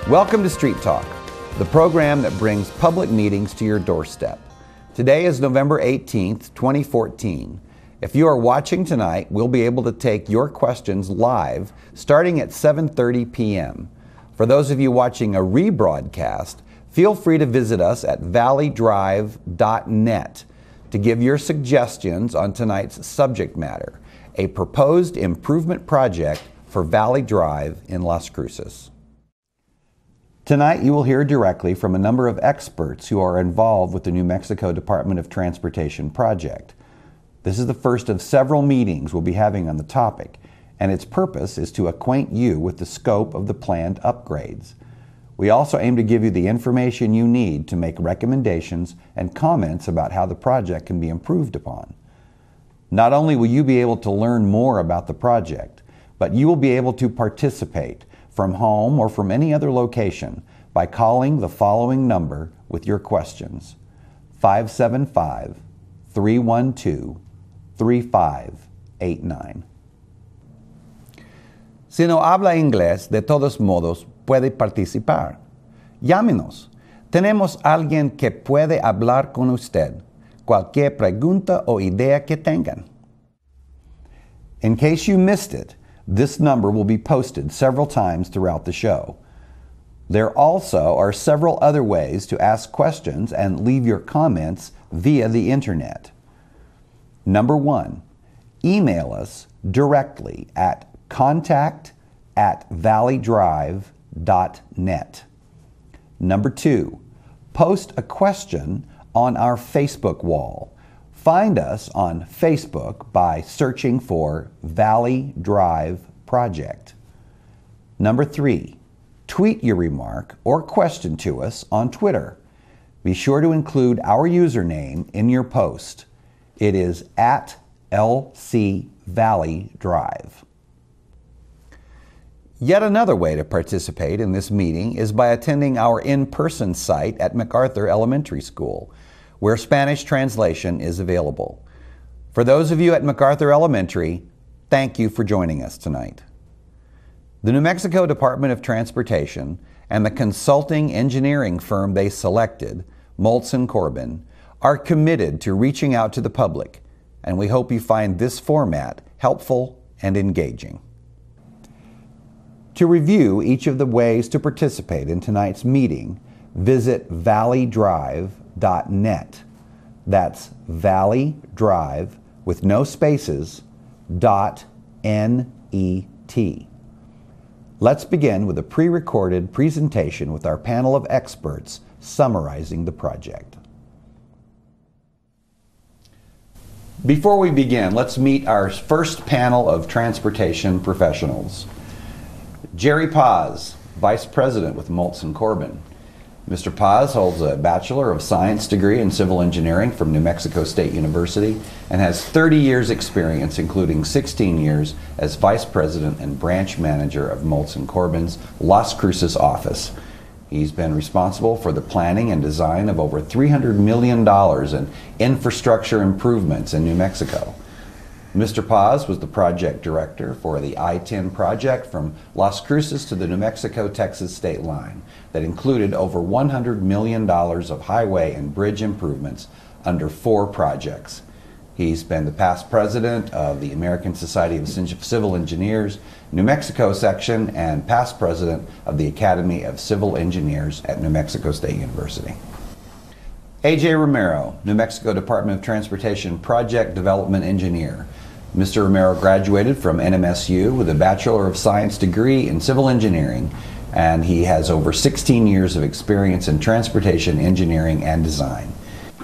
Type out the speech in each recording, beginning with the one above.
Welcome to Street Talk, the program that brings public meetings to your doorstep. Today is November 18th, 2014. If you are watching tonight, we'll be able to take your questions live starting at 7:30 p.m. For those of you watching a rebroadcast, feel free to visit us at valleydrive.net to give your suggestions on tonight's subject matter, a proposed improvement project for Valley Drive in Las Cruces. Tonight you will hear directly from a number of experts who are involved with the New Mexico Department of Transportation project. This is the first of several meetings we'll be having on the topic, and its purpose is to acquaint you with the scope of the planned upgrades. We also aim to give you the information you need to make recommendations and comments about how the project can be improved upon. Not only will you be able to learn more about the project, but you will be able to participate from home or from any other location by calling the following number with your questions: 575-312-3589. Si no habla inglés, de todos modos puede participar. Llámenos. Tenemos alguien que puede hablar con usted. Cualquier pregunta o idea que tengan. In case you missed it, this number will be posted several times throughout the show. There also are several other ways to ask questions and leave your comments via the internet. Number 1, email us directly at contact@valleydrive.net. Number 2, post a question on our Facebook wall. Find us on Facebook by searching for Valley Drive Project. Number 3, tweet your remark or question to us on Twitter. Be sure to include our username in your post. It is @LCValleyDrive. Yet another way to participate in this meeting is by attending our in-person site at MacArthur Elementary School, where Spanish translation is available. For those of you at MacArthur Elementary, thank you for joining us tonight. The New Mexico Department of Transportation and the consulting engineering firm they selected, Molson Corbin, are committed to reaching out to the public, and we hope you find this format helpful and engaging. To review each of the ways to participate in tonight's meeting, visit valleydrive.net. That's Valley Drive with no spaces, .net. Let's begin with a pre-recorded presentation with our panel of experts summarizing the project. Before we begin, let's meet our first panel of transportation professionals. Jerry Paz, Vice President with Molson Corbin. Mr. Paz holds a Bachelor of Science degree in Civil Engineering from New Mexico State University and has 30 years experience, including 16 years as Vice President and Branch Manager of Molson Corbin's Las Cruces office. He's been responsible for the planning and design of over $300 million in infrastructure improvements in New Mexico. Mr. Paz was the project director for the I-10 project from Las Cruces to the New Mexico-Texas state line that included over $100 million of highway and bridge improvements under 4 projects. He's been the past president of the American Society of Civil Engineers, New Mexico section, and past president of the Academy of Civil Engineers at New Mexico State University. A.J. Romero, New Mexico Department of Transportation Project Development Engineer. Mr. Romero graduated from NMSU with a Bachelor of Science degree in Civil Engineering, and he has over 16 years of experience in transportation engineering and design.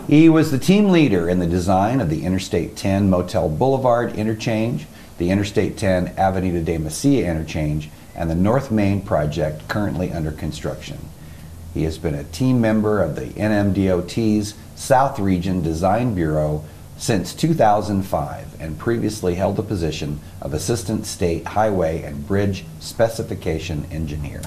He was the team leader in the design of the Interstate 10 Motel Boulevard interchange, the Interstate 10 Avenida de Mesilla interchange, and the North Main project currently under construction. He has been a team member of the NMDOT's South Region Design Bureau since 2005 and previously held the position of Assistant State Highway and Bridge Specification Engineer.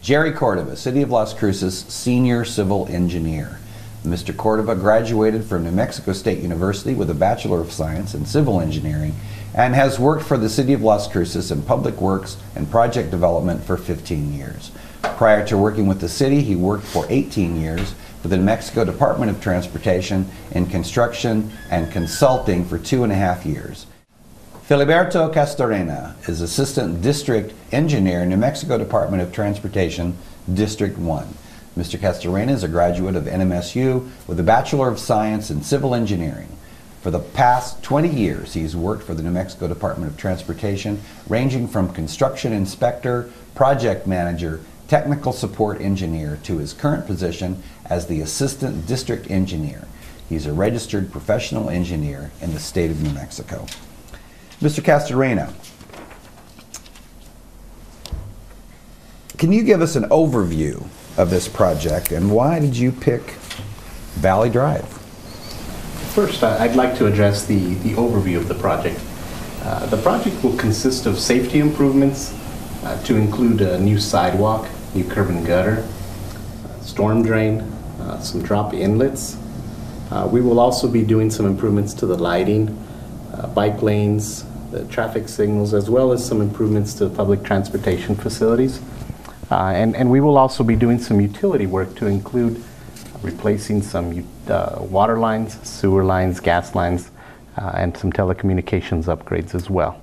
Jerry Cordova, City of Las Cruces Senior Civil Engineer. Mr. Cordova graduated from New Mexico State University with a Bachelor of Science in Civil Engineering and has worked for the City of Las Cruces in public works and project development for 15 years. Prior to working with the city, he worked for 18 years for the New Mexico Department of Transportation in construction and consulting for 2.5 years. Filiberto Castorena is Assistant District Engineer, New Mexico Department of Transportation, District 1. Mr. Castorena is a graduate of NMSU with a Bachelor of Science in Civil Engineering. For the past 20 years, he's worked for the New Mexico Department of Transportation, ranging from construction inspector, project manager, technical support engineer to his current position as the Assistant District Engineer. He's a registered professional engineer in the state of New Mexico. Mr. Castorena, can you give us an overview of this project and why did you pick Valley Drive? First, I'd like to address the overview of the project. The project will consist of safety improvements to include a new sidewalk, new curb and gutter, storm drain, some drop inlets. We will also be doing some improvements to the lighting, bike lanes, the traffic signals, as well as some improvements to public transportation facilities. And we will also be doing some utility work to include replacing some water lines, sewer lines, gas lines, and some telecommunications upgrades as well.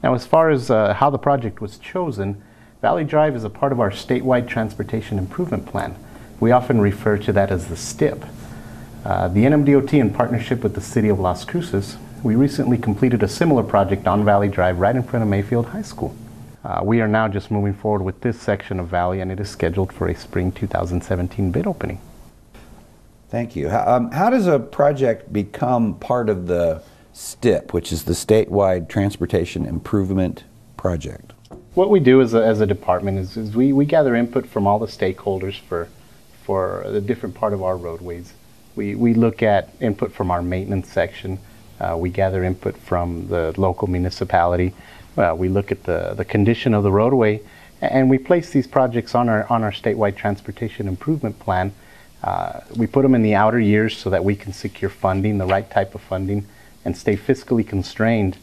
Now, as far as how the project was chosen, Valley Drive is a part of our statewide transportation improvement plan. We often refer to that as the STIP. The NMDOT, in partnership with the City of Las Cruces, we recently completed a similar project on Valley Drive right in front of Mayfield High School. We are now just moving forward with this section of Valley, and it is scheduled for a spring 2017 bid opening. Thank you. How does a project become part of the STIP, which is the Statewide Transportation Improvement Project? What we do as a department is we gather input from all the stakeholders for the different part of our roadways. We look at input from our maintenance section. We gather input from the local municipality. We look at the condition of the roadway, and we place these projects on our statewide transportation improvement plan. We put them in the outer years so that we can secure funding, the right type of funding, and stay fiscally constrained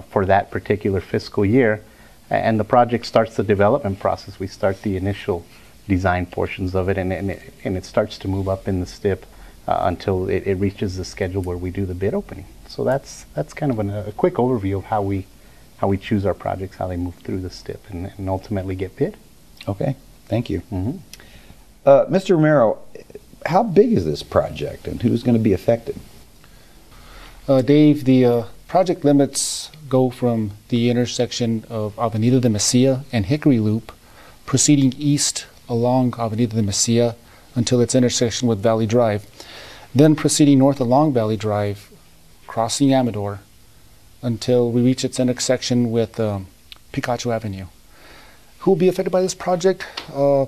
for that particular fiscal year. And the project starts the development process. We start the initial design portions of it, and it starts to move up in the STIP until it reaches the schedule where we do the bid opening. So that's kind of a quick overview of how we choose our projects, how they move through the STIP, and ultimately get bid. Okay, thank you. Mm-hmm. Mr. Romero, how big is this project and who's going to be affected? Dave, the project limits go from the intersection of Avenida de Mesilla and Hickory Loop, proceeding east along Avenida de Mesilla until its intersection with Valley Drive, then proceeding north along Valley Drive, crossing Amador, until we reach its intersection with Picacho Avenue. Who will be affected by this project?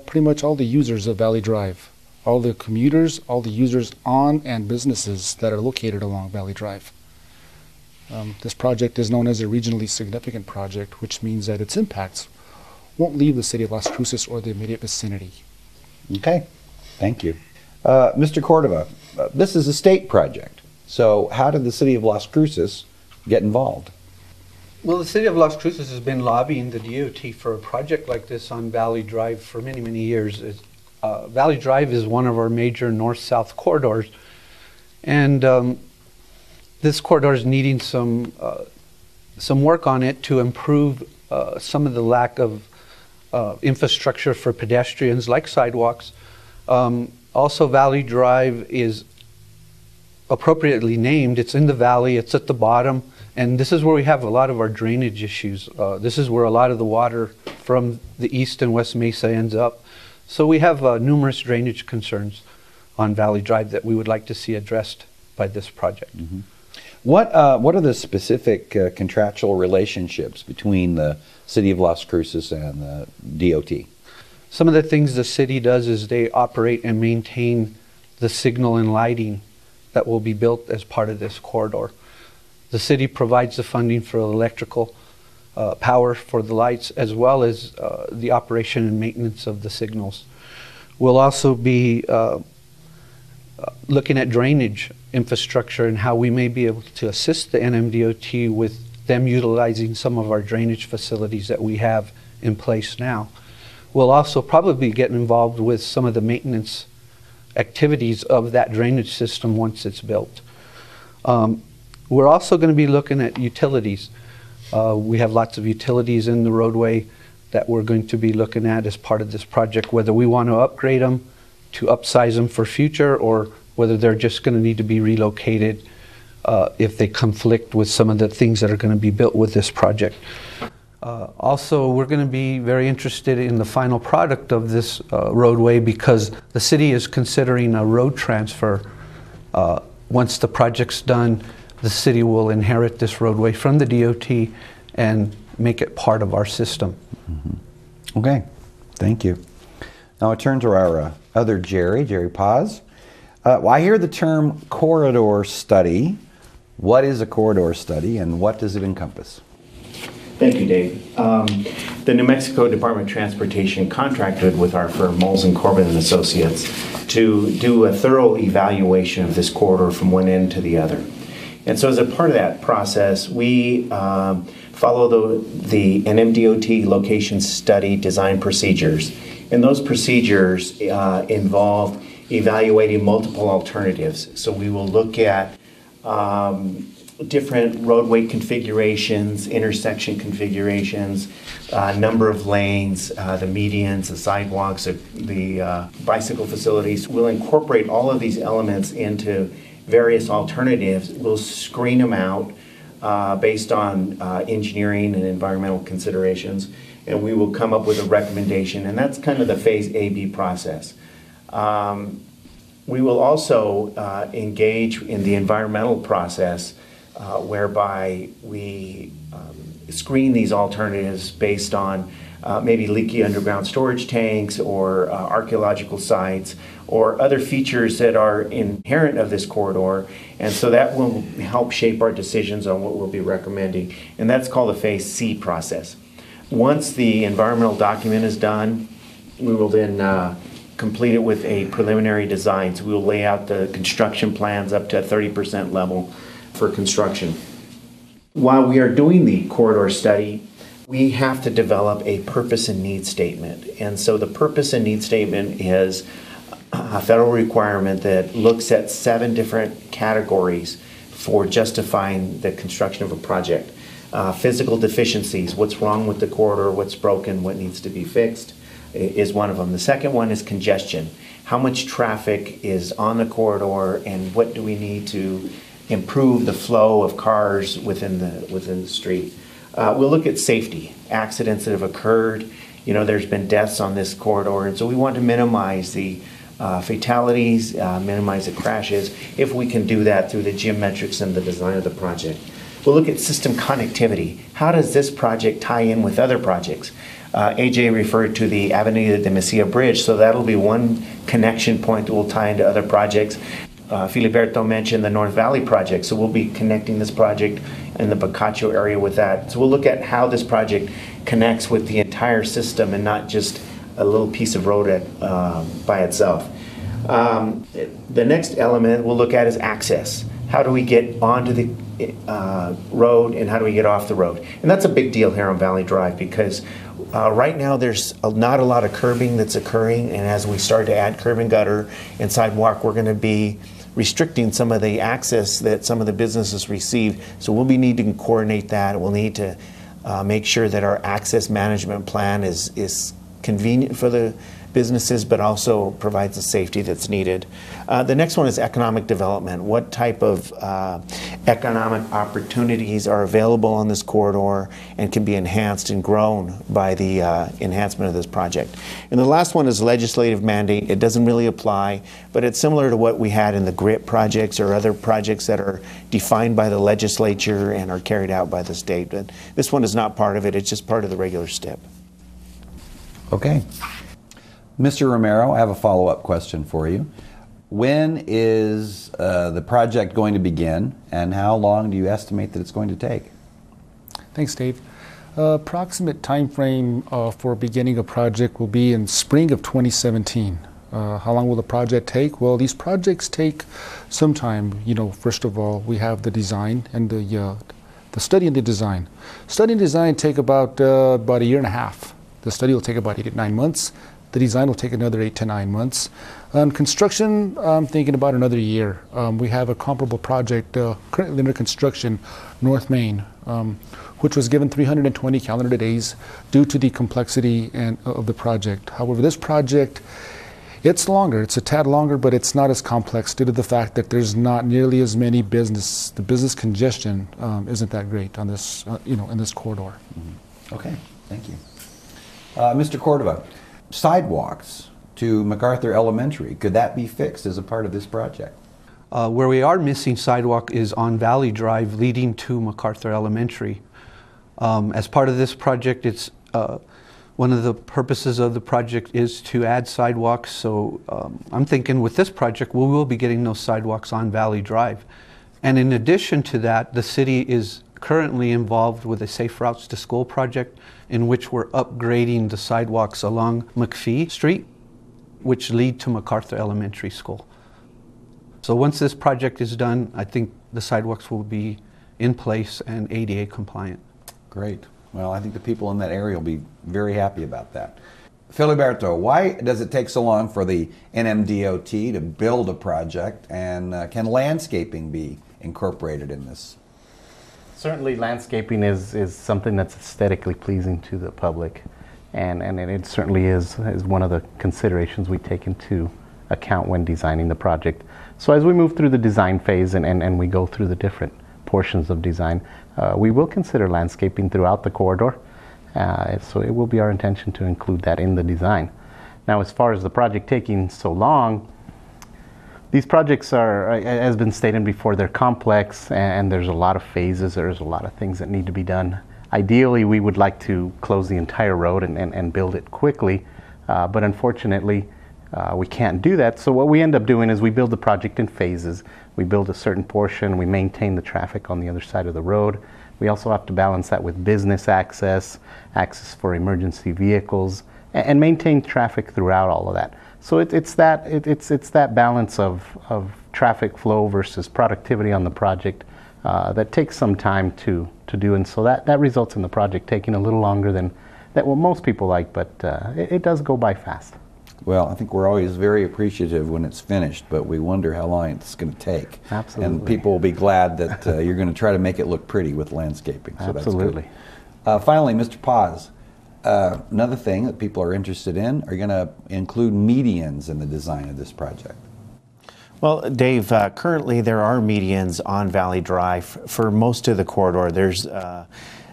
Pretty much all the users of Valley Drive, all the commuters, all the users on and businesses that are located along Valley Drive. This project is known as a regionally significant project, which means that its impacts won't leave the city of Las Cruces or the immediate vicinity. Okay, thank you. Mr. Cordova, this is a state project, so how did the city of Las Cruces get involved? Well, the city of Las Cruces has been lobbying the DOT for a project like this on Valley Drive for many, many years. Valley Drive is one of our major north-south corridors, and this corridor is needing some work on it to improve some of the lack of infrastructure for pedestrians like sidewalks. Also, Valley Drive is appropriately named. It's in the valley, it's at the bottom, and this is where we have a lot of our drainage issues. This is where a lot of the water from the east and west Mesa ends up. So we have numerous drainage concerns on Valley Drive that we would like to see addressed by this project. Mm-hmm. What are the specific contractual relationships between the city of Las Cruces and the DOT? Some of the things the city does is they operate and maintain the signal and lighting that will be built as part of this corridor. The city provides the funding for electrical power for the lights, as well as the operation and maintenance of the signals. We'll also be looking at drainage infrastructure and how we may be able to assist the NMDOT with them utilizing some of our drainage facilities that we have in place now. We'll also probably get involved with some of the maintenance activities of that drainage system once it's built. We're also going to be looking at utilities. We have lots of utilities in the roadway that we're going to be looking at as part of this project, whether we want to upgrade them, to upsize them for future, or whether they're just going to need to be relocated if they conflict with some of the things that are going to be built with this project. Also, we're going to be very interested in the final product of this roadway, because the city is considering a road transfer. Once the project's done, the city will inherit this roadway from the DOT and make it part of our system. Mm-hmm. Okay, thank you. Now I turn to our other Jerry Paz. Well, I hear the term corridor study. What is a corridor study and what does it encompass? Thank you, Dave. The New Mexico Department of Transportation contracted with our firm, Moles & Corbin and Associates, to do a thorough evaluation of this corridor from one end to the other. And so as a part of that process, we follow the NMDOT location study design procedures. And those procedures involve evaluating multiple alternatives. So we will look at different roadway configurations, intersection configurations, number of lanes, the medians, the sidewalks, the bicycle facilities. We'll incorporate all of these elements into various alternatives. We'll screen them out based on engineering and environmental considerations, and we will come up with a recommendation, and that's kind of the phase A-B process. We will also engage in the environmental process whereby we screen these alternatives based on maybe leaky underground storage tanks or archaeological sites or other features that are inherent of this corridor, and so that will help shape our decisions on what we'll be recommending, and that's called the phase C process. Once the environmental document is done, we will then complete it with a preliminary design. So we will lay out the construction plans up to a 30% level for construction. While we are doing the corridor study, we have to develop a purpose and need statement. And so the purpose and need statement is a federal requirement that looks at 7 different categories for justifying the construction of a project. Physical deficiencies, what's wrong with the corridor, what's broken, what needs to be fixed, is one of them. The second one is congestion. How much traffic is on the corridor and what do we need to improve the flow of cars within the street. We'll look at safety, accidents that have occurred. You know, there's been deaths on this corridor, and so we want to minimize the fatalities, minimize the crashes, if we can do that through the geometrics and the design of the project. We'll look at system connectivity. How does this project tie in with other projects? AJ referred to the Avenida de Mesilla Bridge, so that'll be one connection point that will tie into other projects. Filiberto mentioned the North Valley project, so we'll be connecting this project in the Boccaccio area with that. So we'll look at how this project connects with the entire system and not just a little piece of road by itself. The next element we'll look at is access. How do we get onto the road and how do we get off the road? And that's a big deal here on Valley Drive because right now there's not a lot of curbing that's occurring, and as we start to add curb and gutter and sidewalk, we're going to be restricting some of the access that some of the businesses receive. So we'll be needing to coordinate that. We'll need to make sure that our access management plan is convenient for the businesses, but also provides the safety that's needed. The next one is economic development. What type of economic opportunities are available on this corridor and can be enhanced and grown by the enhancement of this project? And the last one is legislative mandate. It doesn't really apply, but it's similar to what we had in the GRIP projects or other projects that are defined by the legislature and are carried out by the state. But this one is not part of it. It's just part of the regular STIP. Okay. Mr. Romero, I have a follow-up question for you. When is the project going to begin, and how long do you estimate that it's going to take? Thanks, Dave. Approximate time frame for beginning a project will be in spring of 2017. How long will the project take? Well, these projects take some time. First of all, we have the design and the study and the design. Study and design take about a year and a half. The study will take about 8 to 9 months. The design will take another 8 to 9 months. Construction, I'm thinking about another year. We have a comparable project currently under construction, North Main, which was given 320 calendar days due to the complexity of the project. However, this project, it's longer. It's a tad longer, but it's not as complex due to the fact that there's not nearly as many business. The business congestion isn't that great on this, in this corridor. Mm-hmm. Okay, thank you. Mr. Cordova, sidewalks to MacArthur Elementary, could that be fixed as a part of this project? Where we are missing sidewalk is on Valley Drive leading to MacArthur Elementary. As part of this project, it's one of the purposes of the project is to add sidewalks, so I'm thinking with this project we will be getting those sidewalks on Valley Drive. And in addition to that, the city is currently involved with a Safe Routes to School project in which we're upgrading the sidewalks along McPhee Street, which lead to MacArthur Elementary School. So once this project is done, I think the sidewalks will be in place and ADA compliant. Great. Well, I think the people in that area will be very happy about that. Filiberto, why does it take so long for the NMDOT to build a project, and can landscaping be incorporated in this? Certainly landscaping is something that's aesthetically pleasing to the public, and it certainly is one of the considerations we take into account when designing the project. So as we move through the design phase and we go through the different portions of design, we will consider landscaping throughout the corridor. So it will be our intention to include that in the design. Now, as far as the project taking so long, these projects are, as been stated before, they're complex and there's a lot of phases, there's a lot of things that need to be done. Ideally, we would like to close the entire road and build it quickly, but unfortunately, we can't do that. So what we end up doing is we build the project in phases. We build a certain portion, we maintain the traffic on the other side of the road. We also have to balance that with business access for emergency vehicles, and maintain traffic throughout all of that. So it's that balance of traffic flow versus productivity on the project that takes some time to do, and so that results in the project taking a little longer than what most people like, but it does go by fast. Well, I think we're always very appreciative when it's finished, but we wonder how long it's going to take. Absolutely. And people will be glad that you're going to try to make it look pretty with landscaping. So absolutely. That's good. Finally, Mr. Paz, another thing that people are interested in are going to include medians in the design of this project. Well, Dave, currently there are medians on Valley Drive for most of the corridor. There's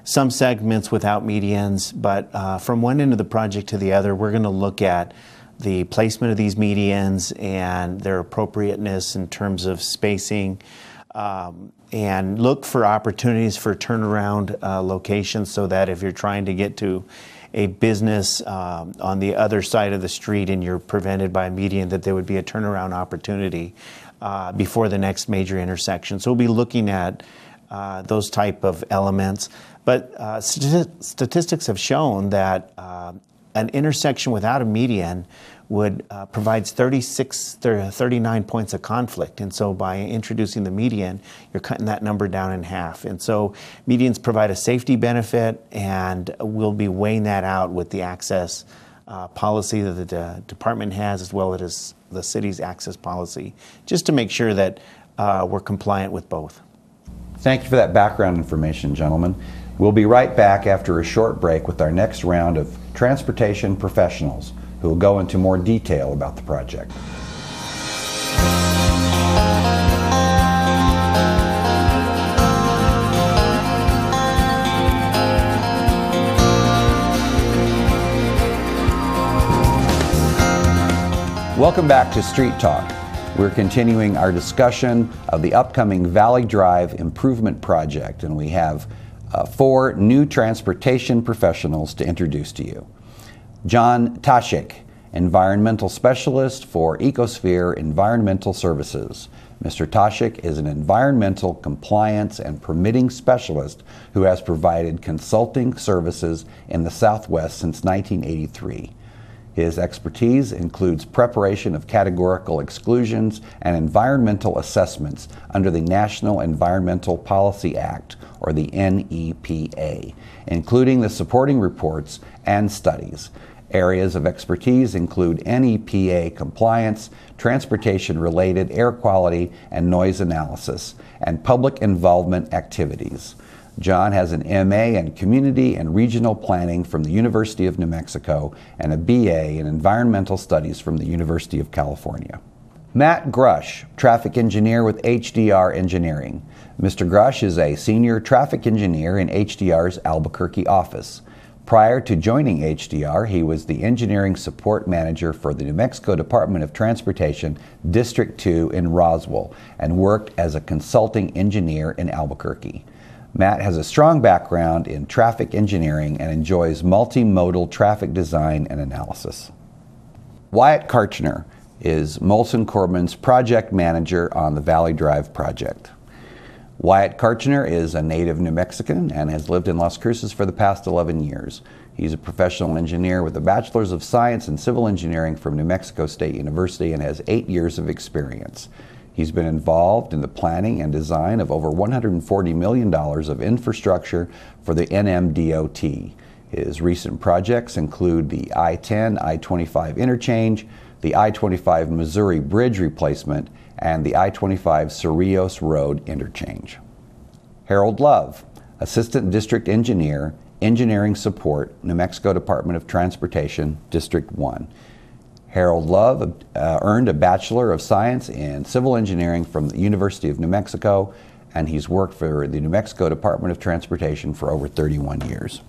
some segments without medians, but from one end of the project to the other, we're going to look at the placement of these medians and their appropriateness in terms of spacing, and look for opportunities for turnaround locations, so that if you're trying to get to a business on the other side of the street and you're prevented by a median, that there would be a turnaround opportunity before the next major intersection. So we'll be looking at those type of elements. But statistics have shown that an intersection without a median would provide 39 points of conflict. And so by introducing the median, you're cutting that number down in half. And so medians provide a safety benefit, and we'll be weighing that out with the access policy that the department has, as well as the city's access policy, just to make sure that we're compliant with both. Thank you for that background information, gentlemen. We'll be right back after a short break with our next round of transportation professionals who will go into more detail about the project. Welcome back to Street Talk. We're continuing our discussion of the upcoming Valley Drive Improvement Project, and we have 4 new transportation professionals to introduce to you. John Tashik, Environmental Specialist for Ecosphere Environmental Services. Mr. Tashik is an environmental compliance and permitting specialist who has provided consulting services in the Southwest since 1983. His expertise includes preparation of categorical exclusions and environmental assessments under the National Environmental Policy Act, or the NEPA, including the supporting reports and studies. Areas of expertise include NEPA compliance, transportation-related air quality and noise analysis, and public involvement activities. John has an MA in Community and Regional Planning from the University of New Mexico and a BA in Environmental Studies from the University of California. Matt Grush, Traffic Engineer with HDR Engineering. Mr. Grush is a Senior Traffic Engineer in HDR's Albuquerque office. Prior to joining HDR, he was the Engineering Support Manager for the New Mexico Department of Transportation, District 2 in Roswell, and worked as a consulting engineer in Albuquerque. Matt has a strong background in traffic engineering and enjoys multimodal traffic design and analysis. Wyatt Karchner is Molson Corbin's project manager on the Valley Drive project. Wyatt Karchner is a native New Mexican and has lived in Las Cruces for the past 11 years. He's a professional engineer with a Bachelor's of Science in Civil Engineering from New Mexico State University and has 8 years of experience. He's been involved in the planning and design of over $140 million of infrastructure for the NMDOT. His recent projects include the I-10, I-25 interchange, the I-25 Missouri Bridge replacement, and the I-25 Cerrillos Road interchange. Harold Love, Assistant District Engineer, Engineering Support, New Mexico Department of Transportation, District 1. Harold Love earned a Bachelor of Science in Civil Engineering from the University of New Mexico, and he's worked for the New Mexico Department of Transportation for over 31 years.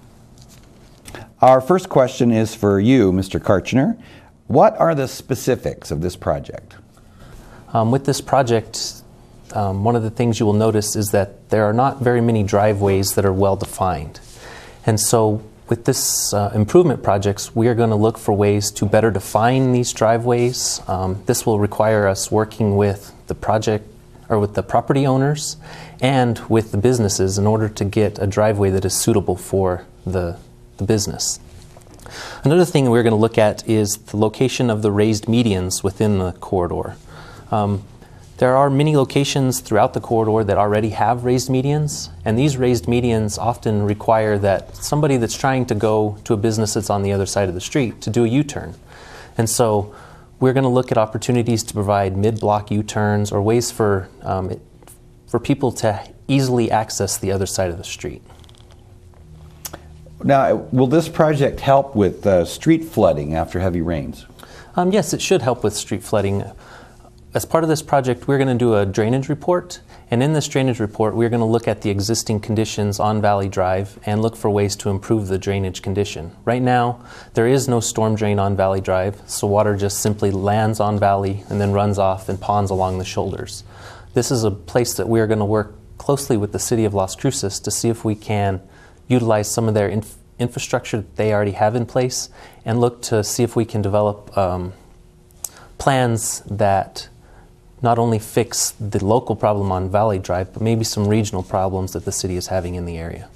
Our first question is for you, Mr. Karchner. What are the specifics of this project? With this project, one of the things you will notice is that there are not very many driveways that are well defined. And so with this improvement projects, we are going to look for ways to better define these driveways. This will require us working with the project or with the property owners and with the businesses in order to get a driveway that is suitable for the business. Another thing we're going to look at is the location of the raised medians within the corridor. There are many locations throughout the corridor that already have raised medians, and these raised medians often require that somebody that's trying to go to a business that's on the other side of the street to do a U-turn. And so we're going to look at opportunities to provide mid-block U-turns or ways for people to easily access the other side of the street. Now, will this project help with street flooding after heavy rains? Yes, it should help with street flooding. As part of this project, we're going to do a drainage report, and in this drainage report, we're going to look at the existing conditions on Valley Drive and look for ways to improve the drainage condition. Right now, there is no storm drain on Valley Drive, so water just simply lands on Valley and then runs off and ponds along the shoulders. This is a place that we are going to work closely with the city of Las Cruces to see if we can utilize some of their infrastructure that they already have in place and look to see if we can develop plans that not only fix the local problem on Valley Drive, but maybe some regional problems that the city is having in the area.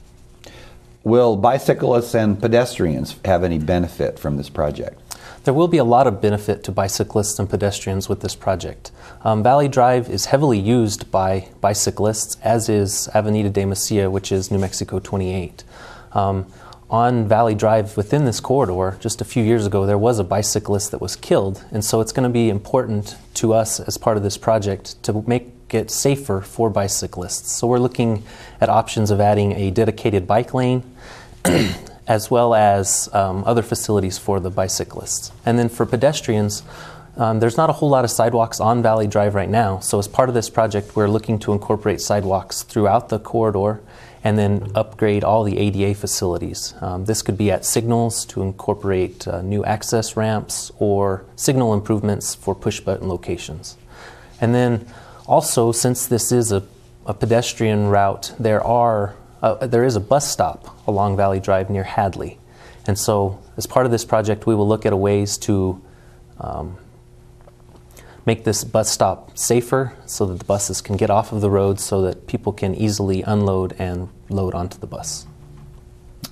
Will bicyclists and pedestrians have any benefit from this project? There will be a lot of benefit to bicyclists and pedestrians with this project. Valley Drive is heavily used by bicyclists, as is Avenida de Mesilla, which is New Mexico 28. On Valley Drive within this corridor, just a few years ago, there was a bicyclist that was killed, and so it's going to be important to us as part of this project to make it safer for bicyclists. So we're looking at options of adding a dedicated bike lane as well as other facilities for the bicyclists. And then for pedestrians, there's not a whole lot of sidewalks on Valley Drive right now, so as part of this project, we're looking to incorporate sidewalks throughout the corridor and then upgrade all the ADA facilities. This could be at signals to incorporate new access ramps or signal improvements for push-button locations. And then also, since this is a pedestrian route, there is a bus stop along Valley Drive near Hadley. And so as part of this project, we will look at ways to make this bus stop safer so that the buses can get off of the road so that people can easily unload and load onto the bus.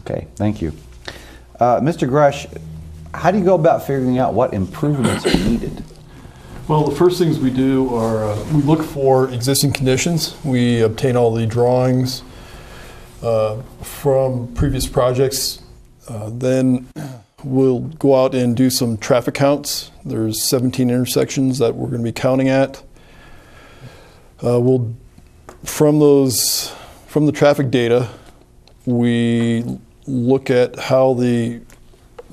Okay, thank you. Mr. Grush, How do you go about figuring out what improvements are needed? Well, the first things we do are we look for existing conditions. We obtain all the drawings from previous projects. Then we'll go out and do some traffic counts. There's 17 intersections that we're going to be counting at. From the traffic data, we look at how the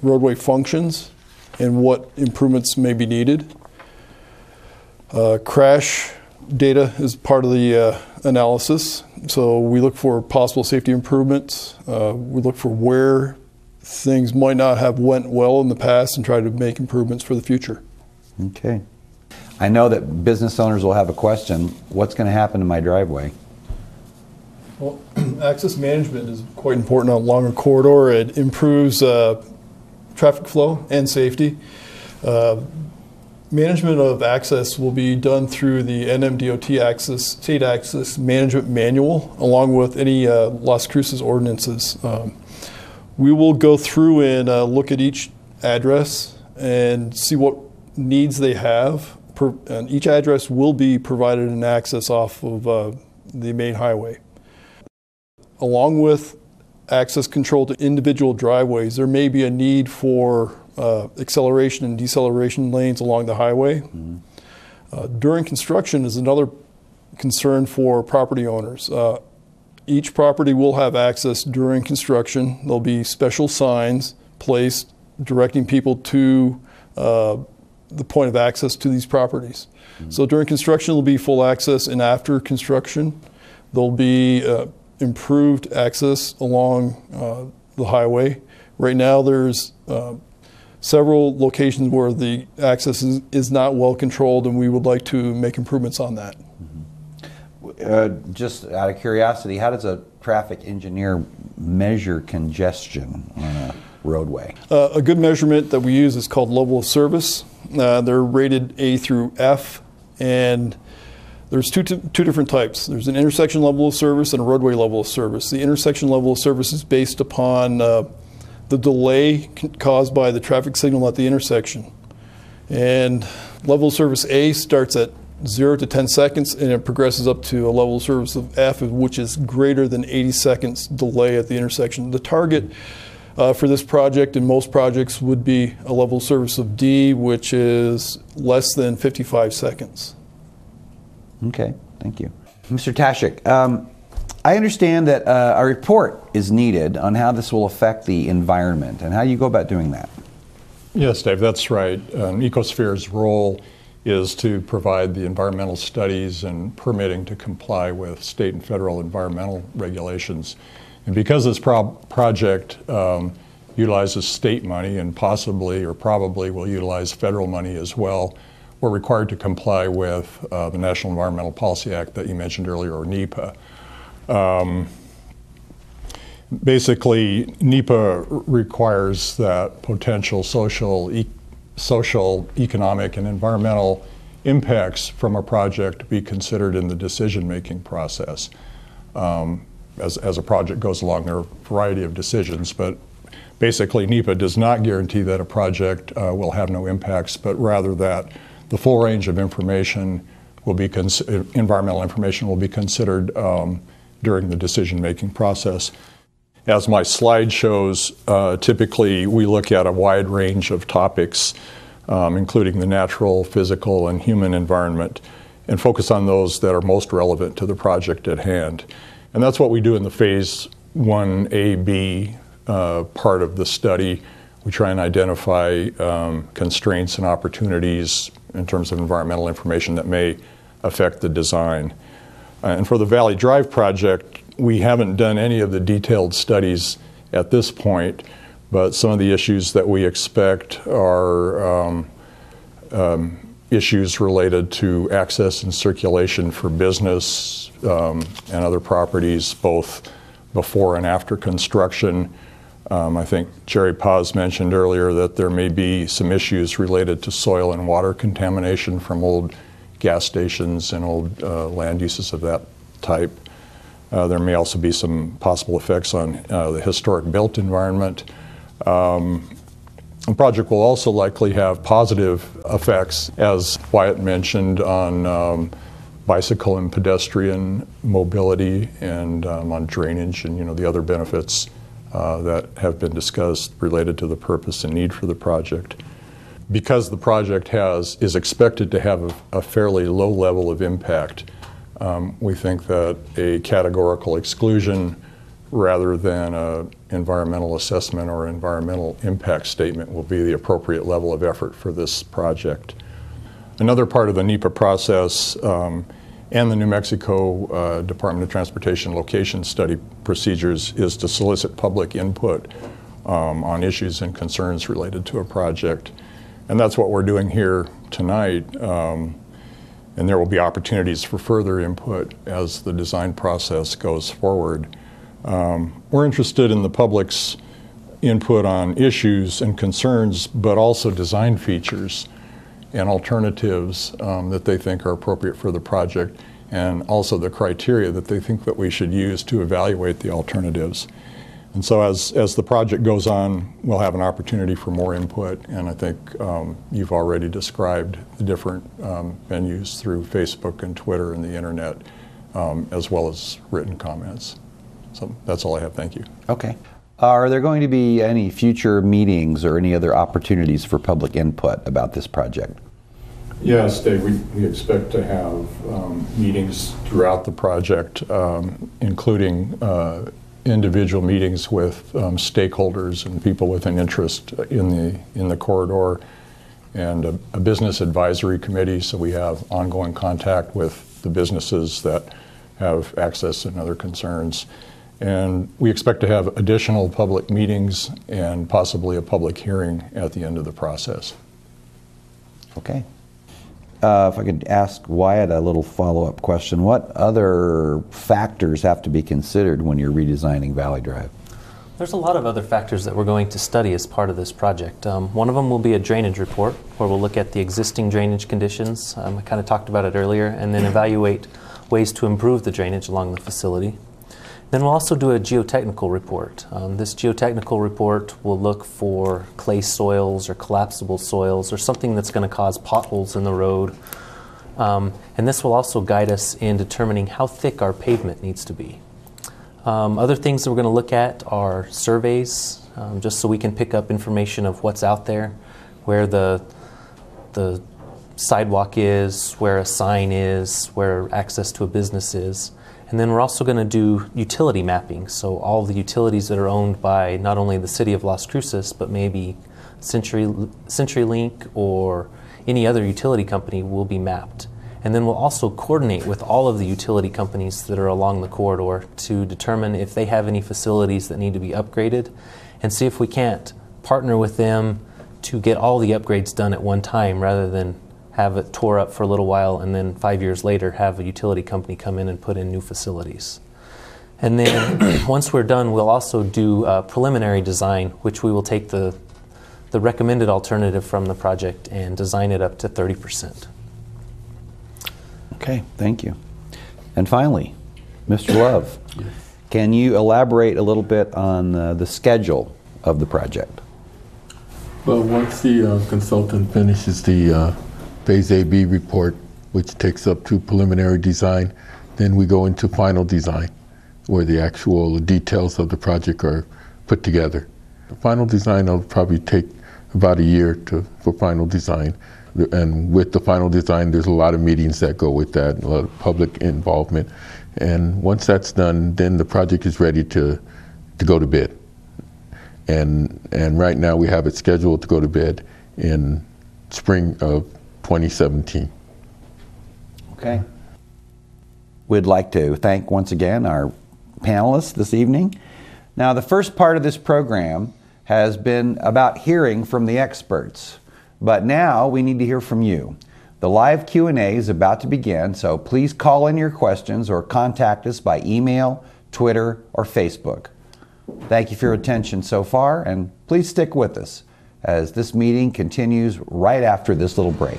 roadway functions and what improvements may be needed. Crash data is part of the analysis, so we look for possible safety improvements. We look for where things might not have went well in the past and try to make improvements for the future. Okay. I know that business owners will have a question. What's going to happen to my driveway? Well, access management is quite important on a longer corridor. It improves traffic flow and safety. Management of access will be done through the NMDOT State Access Management Manual, along with any Las Cruces ordinances. We will go through and look at each address and see what needs they have. And each address will be provided an access off of the main highway. Along with access control to individual driveways, there may be a need for acceleration and deceleration lanes along the highway. During construction is another concern for property owners. Each property will have access during construction. There'll be special signs placed directing people to the point of access to these properties. So during construction, there'll be full access, and after construction, there'll be improved access along the highway. Right now, there's several locations where the access is not well controlled, and we would like to make improvements on that. Just out of curiosity, how does a traffic engineer measure congestion on a roadway? A good measurement that we use is called level of service. They're rated A through F, and there's two different types. There's an intersection level of service and a roadway level of service. The intersection level of service is based upon the delay caused by the traffic signal at the intersection. And level of service A starts at 0 to 10 seconds, and it progresses up to a level of service of F, which is greater than 80 seconds delay at the intersection. The target for this project and most projects would be a level of service of D, which is less than 55 seconds. Okay, thank you. Mr. Tashik, I understand that a report is needed on how this will affect the environment, and how you go about doing that. Yes, Dave, that's right. Ecosphere's role is to provide the environmental studies and permitting to comply with state and federal environmental regulations. And because this project utilizes state money and possibly or probably will utilize federal money as well, we're required to comply with the National Environmental Policy Act that you mentioned earlier, or NEPA. Basically, NEPA requires that potential social, economic, and environmental impacts from a project be considered in the decision-making process. As a project goes along, there are a variety of decisions, but basically NEPA does not guarantee that a project will have no impacts, but rather that the full range of information will be environmental information will be considered during the decision-making process. As my slide shows, typically we look at a wide range of topics, including the natural, physical, and human environment, and focus on those that are most relevant to the project at hand. And that's what we do in the Phase 1AB part of the study. We try and identify constraints and opportunities in terms of environmental information that may affect the design. And for the Valley Drive project, we haven't done any of the detailed studies at this point, but some of the issues that we expect are issues related to access and circulation for business and other properties, both before and after construction. I think Jerry Paz mentioned earlier that there may be some issues related to soil and water contamination from old gas stations and old land uses of that type. There may also be some possible effects on the historic built environment. The project will also likely have positive effects, as Wyatt mentioned, on bicycle and pedestrian mobility and on drainage and the other benefits that have been discussed related to the purpose and need for the project. Because the project is expected to have a fairly low level of impact, we think that a categorical exclusion rather than an environmental assessment or environmental impact statement will be the appropriate level of effort for this project. Another part of the NEPA process and the New Mexico Department of Transportation location study procedures is to solicit public input on issues and concerns related to a project. And that's what we're doing here tonight. And there will be opportunities for further input as the design process goes forward. We're interested in the public's input on issues and concerns, but also design features and alternatives that they think are appropriate for the project, and also the criteria that they think that we should use to evaluate the alternatives. And so as the project goes on, we'll have an opportunity for more input, and I think you've already described the different venues through Facebook and Twitter and the internet, as well as written comments. So that's all I have. Thank you. Okay. Are there going to be any future meetings or any other opportunities for public input about this project? Yes, Dave, we expect to have meetings throughout the project, including individual meetings with stakeholders and people with an interest in the corridor, and a business advisory committee, so we have ongoing contact with the businesses that have access and other concerns. And we expect to have additional public meetings and possibly a public hearing at the end of the process. Okay. If I could ask Wyatt a little follow-up question, what other factors have to be considered when you're redesigning Valley Drive? There's a lot of other factors that we're going to study as part of this project. One of them will be a drainage report, where we'll look at the existing drainage conditions. I kind of talked about it earlier, and then evaluate ways to improve the drainage along the facility. Then we'll also do a geotechnical report. This geotechnical report will look for clay soils or collapsible soils or something that's going to cause potholes in the road. And this will also guide us in determining how thick our pavement needs to be. Other things that we're going to look at are surveys, just so we can pick up information of what's out there, where the sidewalk is, where a sign is, where access to a business is. And then we're also going to do utility mapping, so all the utilities that are owned by not only the city of Las Cruces, but maybe CenturyLink or any other utility company will be mapped. And then we'll also coordinate with all of the utility companies that are along the corridor to determine if they have any facilities that need to be upgraded, and see if we can't partner with them to get all the upgrades done at one time, rather than have it tore up for a little while and then 5 years later have a utility company come in and put in new facilities. And then once we're done, we'll also do preliminary design, which we will take the recommended alternative from the project and design it up to 30%. Okay, thank you. And finally, Mr. Love, can you elaborate a little bit on the schedule of the project? Well, once the consultant finishes the Phase A-B report, which takes up to preliminary design, then we go into final design, where the actual details of the project are put together. The final design will probably take about a year for final design. And with the final design, there's a lot of meetings that go with that, a lot of public involvement. And once that's done, then the project is ready to go to bid. And right now we have it scheduled to go to bid in spring of 2017. Okay. We'd like to thank once again our panelists this evening. Now, the first part of this program has been about hearing from the experts, but now we need to hear from you. The live Q&A is about to begin, so please call in your questions or contact us by email, Twitter, or Facebook. Thank you for your attention so far, and please stick with us as this meeting continues right after this little break.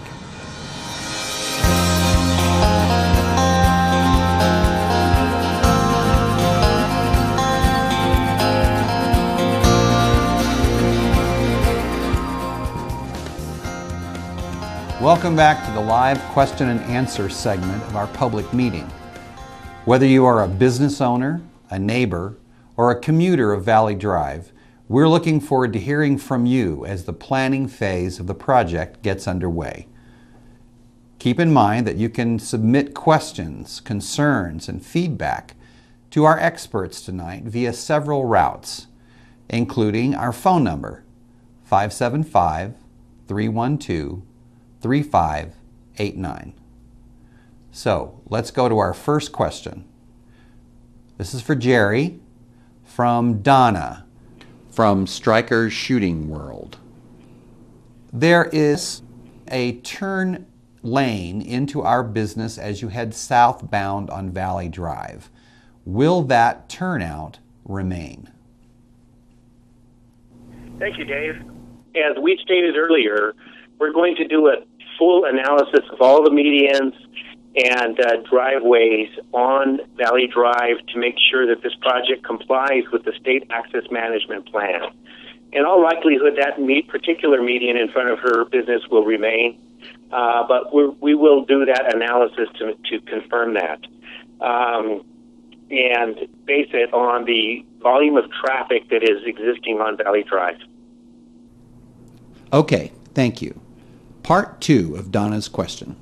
Welcome back to the live question and answer segment of our public meeting. Whether you are a business owner, a neighbor, or a commuter of Valley Drive, we're looking forward to hearing from you as the planning phase of the project gets underway. Keep in mind that you can submit questions, concerns, and feedback to our experts tonight via several routes, including our phone number, 575-312-3589. So let's go to our first question. This is for Jerry from Donna from Stryker's Shooting World. There is a turn lane into our business as you head southbound on Valley Drive. Will that turnout remain? Thank you, Dave. As we stated earlier, we're going to do a full analysis of all the medians and driveways on Valley Drive to make sure that this project complies with the state access management plan. In all likelihood, that particular median in front of her business will remain, but we will do that analysis to confirm that and base it on the volume of traffic that is existing on Valley Drive. Okay, thank you. Part 2 of Donna's question.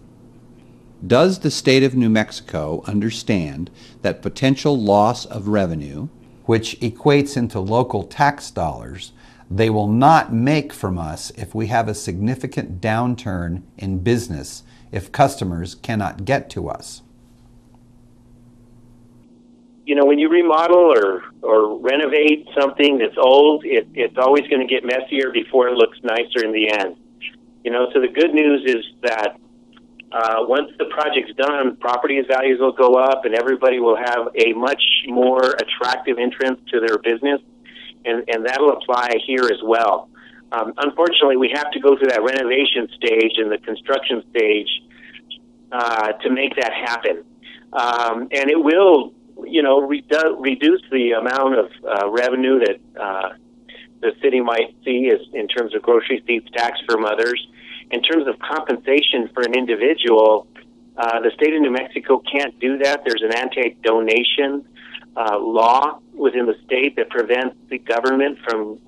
Does the state of New Mexico understand that potential loss of revenue, which equates into local tax dollars, they will not make from us if we have a significant downturn in business if customers cannot get to us? You know, when you remodel or renovate something that's old, it's always going to get messier before it looks nicer in the end. You know, so the good news is that once the project's done, property values will go up and everybody will have a much more attractive entrance to their business, and that'll apply here as well. Unfortunately, we have to go through that renovation stage and the construction stage to make that happen. And it will, you know, reduce the amount of revenue that the city might see as in terms of grocery receipts, tax from others. In terms of compensation for an individual, the state of New Mexico can't do that. There's an anti-donation law within the state that prevents the government from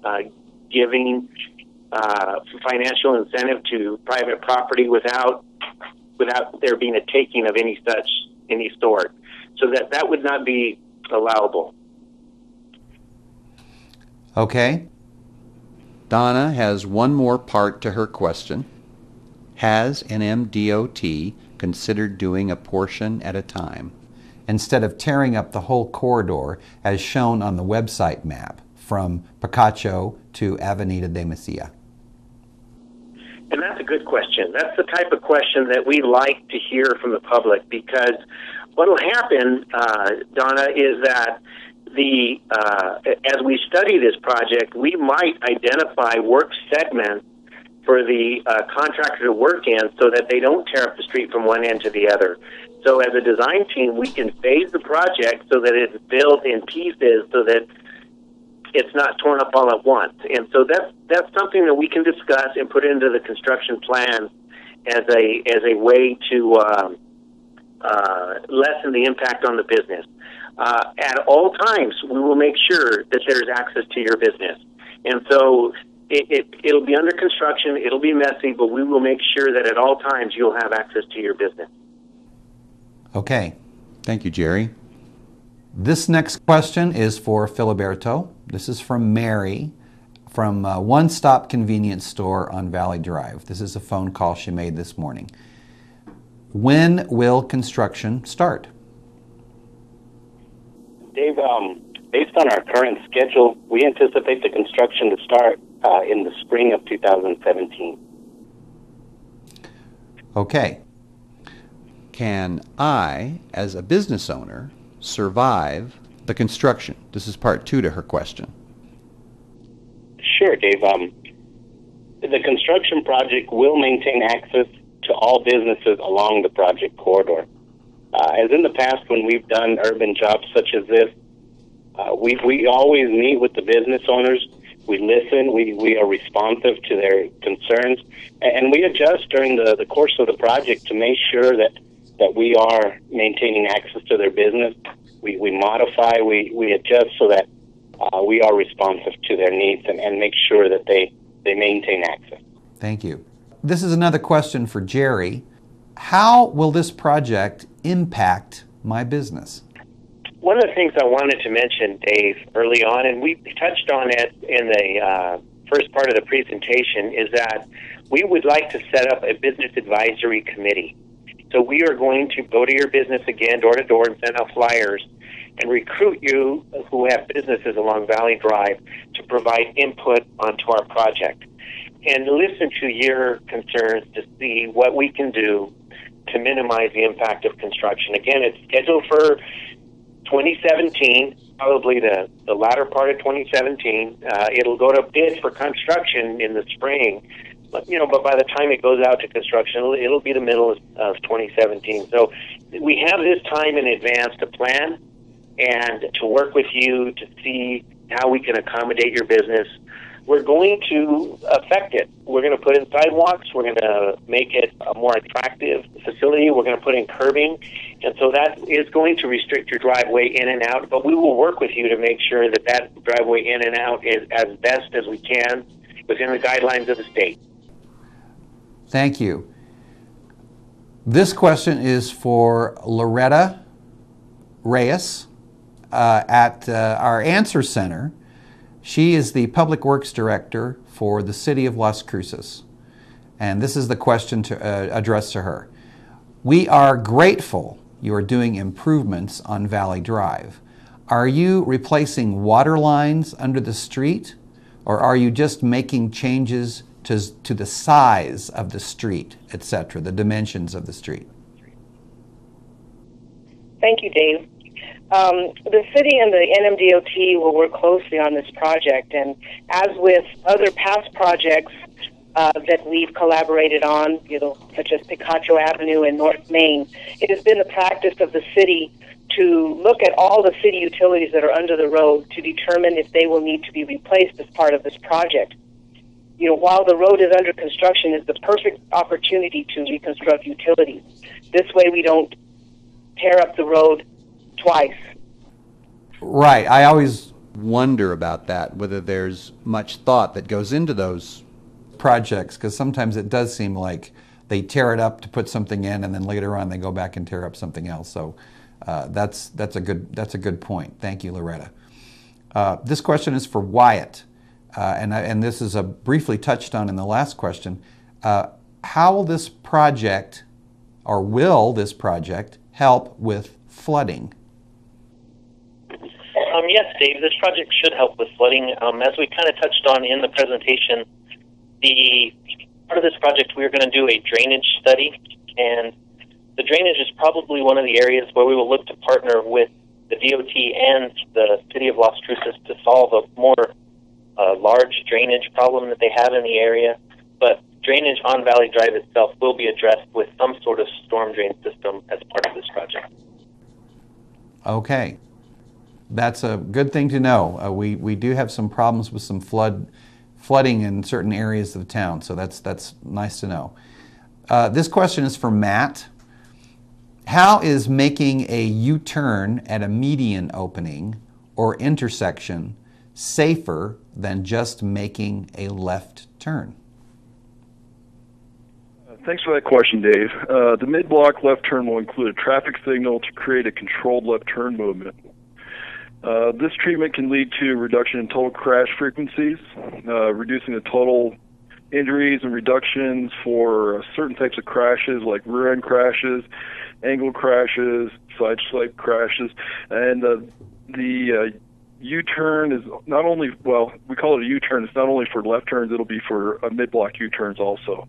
giving financial incentive to private property without there being a taking of any sort. So that would not be allowable. Okay. Donna has one more part to her question. Has NMDOT considered doing a portion at a time instead of tearing up the whole corridor as shown on the website map from Picacho to Avenida de Mesilla? And that's a good question. That's the type of question that we like to hear from the public, because what will happen, Donna, is that as we study this project, we might identify work segments for the contractor to work in so that they don't tear up the street from one end to the other. So as a design team, we can phase the project so that it's built in pieces so that it's not torn up all at once. And so that's something that we can discuss and put into the construction plan as a way to lessen the impact on the business. At all times, we will make sure that there's access to your business. And so it'll be under construction, it'll be messy, but we will make sure that at all times you'll have access to your business. Okay. Thank you, Jerry. This next question is for Filiberto. This is from Mary from One Stop Convenience Store on Valley Drive. This is a phone call she made this morning. When will construction start? Dave, based on our current schedule, we anticipate the construction to start in the spring of 2017. Okay. Can I, as a business owner, survive the construction? This is part 2 to her question. Sure, Dave. The construction project will maintain access to all businesses along the project corridor. As in the past, when we've done urban jobs such as this, we always meet with the business owners We listen, we are responsive to their concerns, and we adjust during the course of the project to make sure that we are maintaining access to their business. We modify, we adjust so that we are responsive to their needs and make sure that they maintain access. Thank you. This is another question for Jerry. How will this project impact my business? One of the things I wanted to mention, Dave, early on, and we touched on it in the first part of the presentation, is that we would like to set up a business advisory committee. So we are going to go to your business again, door to door, and send out flyers and recruit you who have businesses along Valley Drive to provide input onto our project and listen to your concerns to see what we can do to minimize the impact of construction. Again, it's scheduled for 2017, probably the latter part of 2017. It'll go to bid for construction in the spring, but by the time it goes out to construction, it'll be the middle of 2017. So we have this time in advance to plan and to work with you to see how we can accommodate your business. We're going to affect it. We're going to put in sidewalks. We're going to make it a more attractive facility. We're going to put in curbing. And so that is going to restrict your driveway in and out, but we will work with you to make sure that driveway in and out is as best as we can within the guidelines of the state. Thank you. This question is for Loretta Reyes at our Answer Center. She is the Public Works Director for the City of Las Cruces. And this is the question to address to her. We are grateful you are doing improvements on Valley Drive. Are you replacing water lines under the street, or are you just making changes to the size of the street, etc., the dimensions of the street? Thank you, Dave. The city and the NMDOT will work closely on this project, and as with other past projects that we've collaborated on, such as Picacho Avenue and North Main, it has been the practice of the city to look at all the city utilities that are under the road to determine if they will need to be replaced as part of this project. While the road is under construction, is the perfect opportunity to reconstruct utilities. This way we don't tear up the road twice. Right. I always wonder about that, whether there's much thought that goes into those projects, because sometimes it does seem like they tear it up to put something in, and then later on they go back and tear up something else. So that's a good point. Thank you, Loretta. This question is for Wyatt, and this is briefly touched on in the last question. How will this project, or will this project, help with flooding? Yes, Dave, this project should help with flooding. As we kind of touched on in the presentation, the part of this project, we're going to do a drainage study, and the drainage is probably one of the areas where we will look to partner with the DOT and the City of Las Cruces to solve a more large drainage problem that they have in the area. But drainage on Valley Drive itself will be addressed with some sort of storm drain system as part of this project. Okay. That's a good thing to know. We do have some problems with some flooding in certain areas of the town, so that's nice to know. This question is for Matt. How is making a U-turn at a median opening or intersection safer than just making a left turn? Thanks for that question, Dave. The mid-block left turn will include a traffic signal to create a controlled left turn movement. This treatment can lead to a reduction in total crash frequencies, reducing the total injuries and reductions for certain types of crashes like rear-end crashes, angle crashes, side-swipe crashes, and the U-turn is not only, well, we call it a U-turn, it's not only for left turns, it'll be for mid-block U-turns also.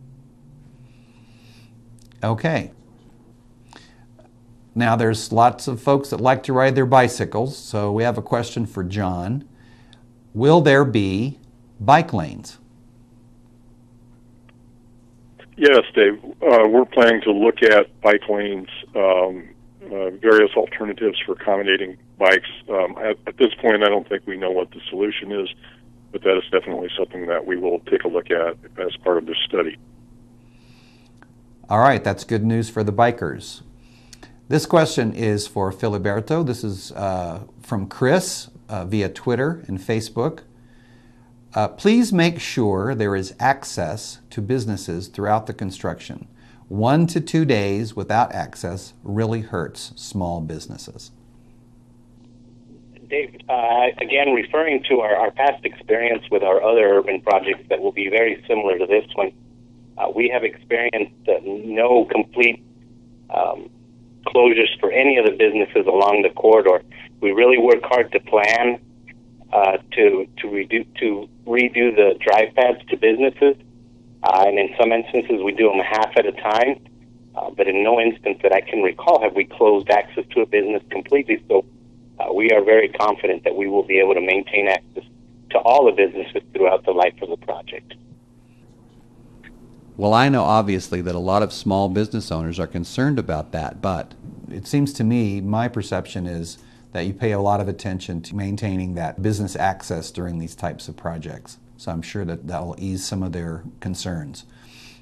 Okay. Now, there's lots of folks that like to ride their bicycles, so we have a question for John. Will there be bike lanes? Yes, Dave. We're planning to look at bike lanes, various alternatives for accommodating bikes. At this point, I don't think we know what the solution is, but that is definitely something that we will take a look at as part of this study. All right, that's good news for the bikers. This question is for Filiberto. This is from Chris via Twitter and Facebook. Please make sure there is access to businesses throughout the construction. 1 to 2 days without access really hurts small businesses. Dave, again, referring to our past experience with our other urban projects that will be very similar to this one, we have experienced no complete closures for any of the businesses along the corridor. We really work hard to plan to redo the drive paths to businesses, and in some instances we do them half at a time, but in no instance that I can recall have we closed access to a business completely. So we are very confident that we will be able to maintain access to all the businesses throughout the life of the project. Well, I know obviously that a lot of small business owners are concerned about that, but it seems to me, my perception is that you pay a lot of attention to maintaining that business access during these types of projects. So I'm sure that will ease some of their concerns.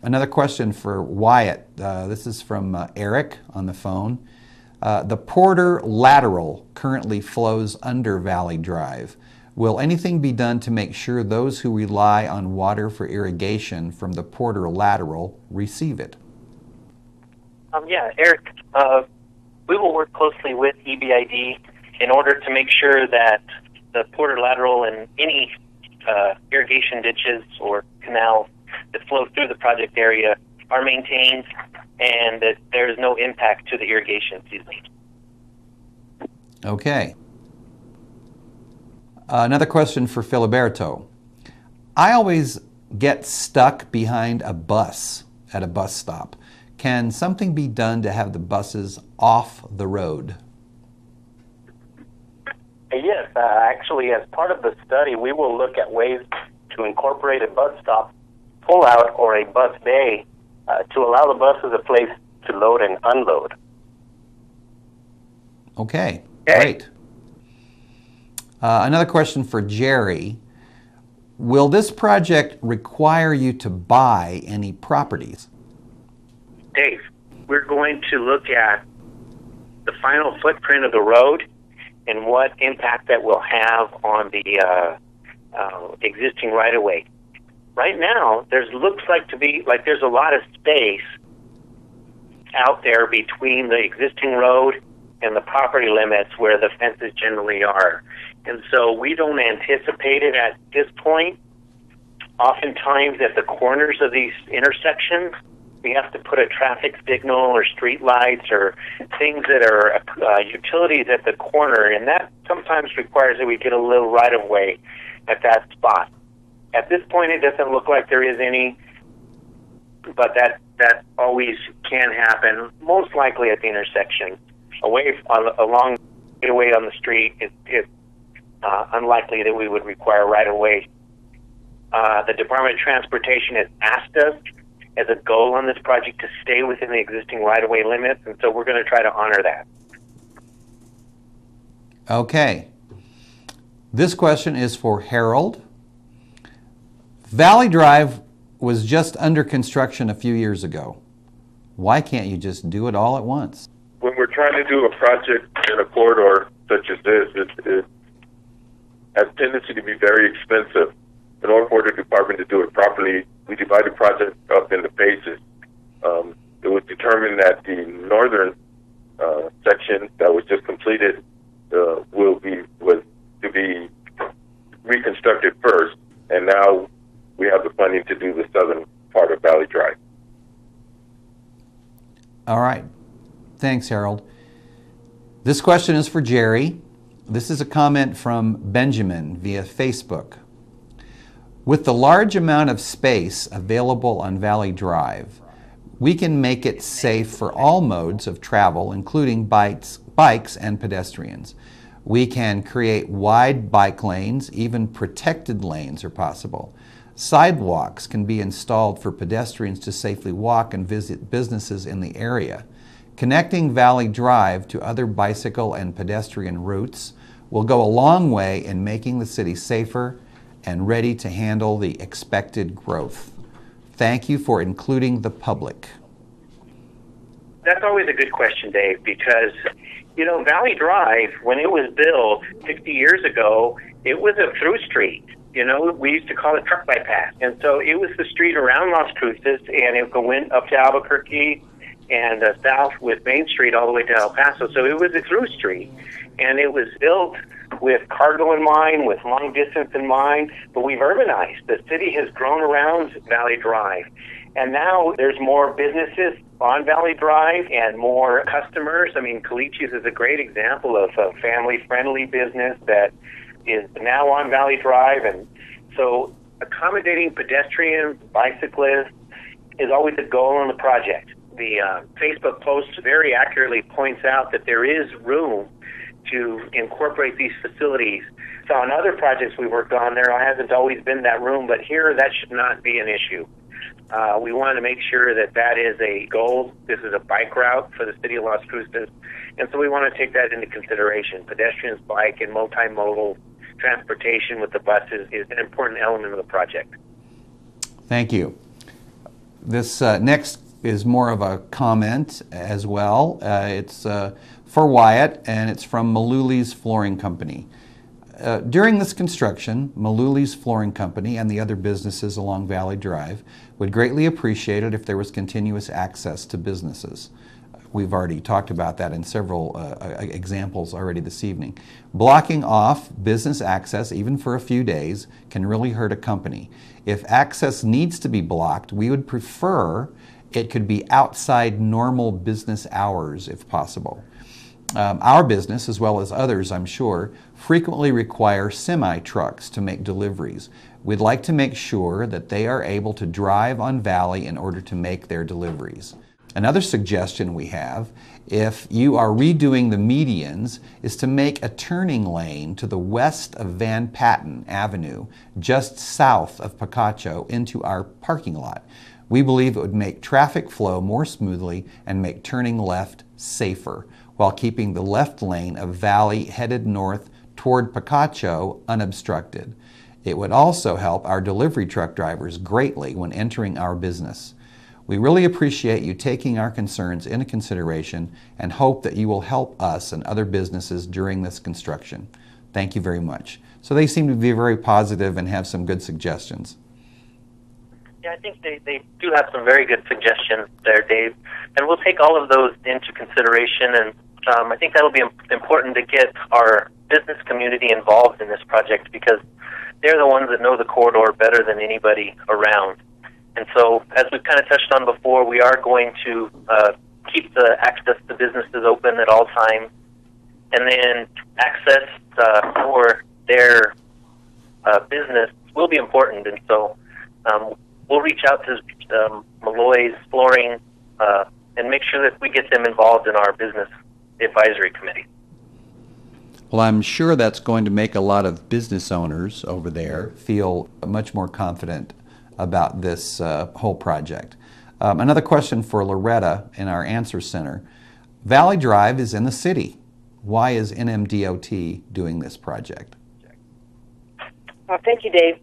Another question for Wyatt. This is from Eric on the phone. The Porter Lateral currently flows under Valley Drive. Will anything be done to make sure those who rely on water for irrigation from the Porter Lateral receive it? Yeah, Eric, we will work closely with EBID in order to make sure that the Porter Lateral and any irrigation ditches or canals that flow through the project area are maintained and that there is no impact to the irrigation season. Okay. Another question for Filiberto. I always get stuck behind a bus at a bus stop. Can something be done to have the buses off the road? Yes, actually, as part of the study, we will look at ways to incorporate a bus stop pull-out or a bus bay to allow the buses a place to load and unload. Okay, great. Another question for Jerry. Will this project require you to buy any properties? Dave, we're going to look at the final footprint of the road and what impact that will have on the existing right-of-way. Right now, looks like there's a lot of space out there between the existing road and the property limits where the fences generally are. And so we don't anticipate it at this point. Oftentimes at the corners of these intersections, we have to put a traffic signal or street lights or things that are utilities at the corner, and that sometimes requires that we get a little right-of-way at that spot. At this point, it doesn't look like there is any, but that always can happen, most likely at the intersection. Along the way on the street, it's unlikely that we would require right-of-way. The Department of Transportation has asked us as a goal on this project to stay within the existing right-of-way limits, and so we're going to try to honor that. Okay. This question is for Harold. Valley Drive was just under construction a few years ago. Why can't you just do it all at once? When we're trying to do a project in a corridor such as this, it has a tendency to be very expensive. In order for the department to do it properly, we divide the project up into phases. It was determined that the northern section that was just completed was to be reconstructed first, and now we have the funding to do the southern part of Valley Drive. All right. Thanks, Harold. This question is for Jerry. This is a comment from Benjamin via Facebook. With the large amount of space available on Valley Drive, we can make it safe for all modes of travel, including bikes and pedestrians. We can create wide bike lanes, even protected lanes are possible. Sidewalks can be installed for pedestrians to safely walk and visit businesses in the area. Connecting Valley Drive to other bicycle and pedestrian routes will go a long way in making the city safer and ready to handle the expected growth. Thank you for including the public. That's always a good question, Dave, because, you know, Valley Drive, when it was built 60 years ago, it was a through street. You know, we used to call it truck bypass. And so it was the street around Las Cruces, and it went up to Albuquerque and south with Main Street all the way to El Paso. So it was a through street, and it was built with cargo in mind, with long distance in mind, but we've urbanized. The city has grown around Valley Drive, and now there's more businesses on Valley Drive and more customers. I mean, Calichi's is a great example of a family-friendly business that is now on Valley Drive, and so accommodating pedestrians, bicyclists is always a goal on the project. The Facebook post very accurately points out that there is room to incorporate these facilities. So on other projects we worked on, there hasn't always been that room, but here that should not be an issue. We want to make sure that that is a goal. This is a bike route for the city of Las Cruces, and so we want to take that into consideration. Pedestrians, bike, and multimodal transportation with the buses is an important element of the project. Thank you. This next is more of a comment as well. It's for Wyatt, and it's from Maluli's Flooring Company. During this construction, Maluli's Flooring Company and the other businesses along Valley Drive would greatly appreciate it if there was continuous access to businesses. We've already talked about that in several examples already this evening. Blocking off business access, even for a few days, can really hurt a company. If access needs to be blocked, we would prefer it could be outside normal business hours if possible. Our business, as well as others, I'm sure, frequently require semi-trucks to make deliveries. We'd like to make sure that they are able to drive on Valley in order to make their deliveries. Another suggestion we have, if you are redoing the medians, is to make a turning lane to the west of Van Patten Avenue, just south of Picacho, into our parking lot. We believe it would make traffic flow more smoothly and make turning left safer, while keeping the left lane of Valley headed north toward Picacho unobstructed. It would also help our delivery truck drivers greatly when entering our business. We really appreciate you taking our concerns into consideration and hope that you will help us and other businesses during this construction. Thank you very much. So they seem to be very positive and have some good suggestions. Yeah, I think they do have some very good suggestions there, Dave. And we'll take all of those into consideration, and I think that'll be important to get our business community involved in this project because they're the ones that know the corridor better than anybody around. And so, as we've kind of touched on before, we are going to keep the access to businesses open at all times, and then access for their business will be important. And so we'll reach out to Malloy's Flooring and make sure that we get them involved in our business advisory committee. Well, I'm sure that's going to make a lot of business owners over there feel much more confident about this whole project. Another question for Loretta in our Answer Center. Valley Drive is in the city. Why is NMDOT doing this project? Thank you, Dave.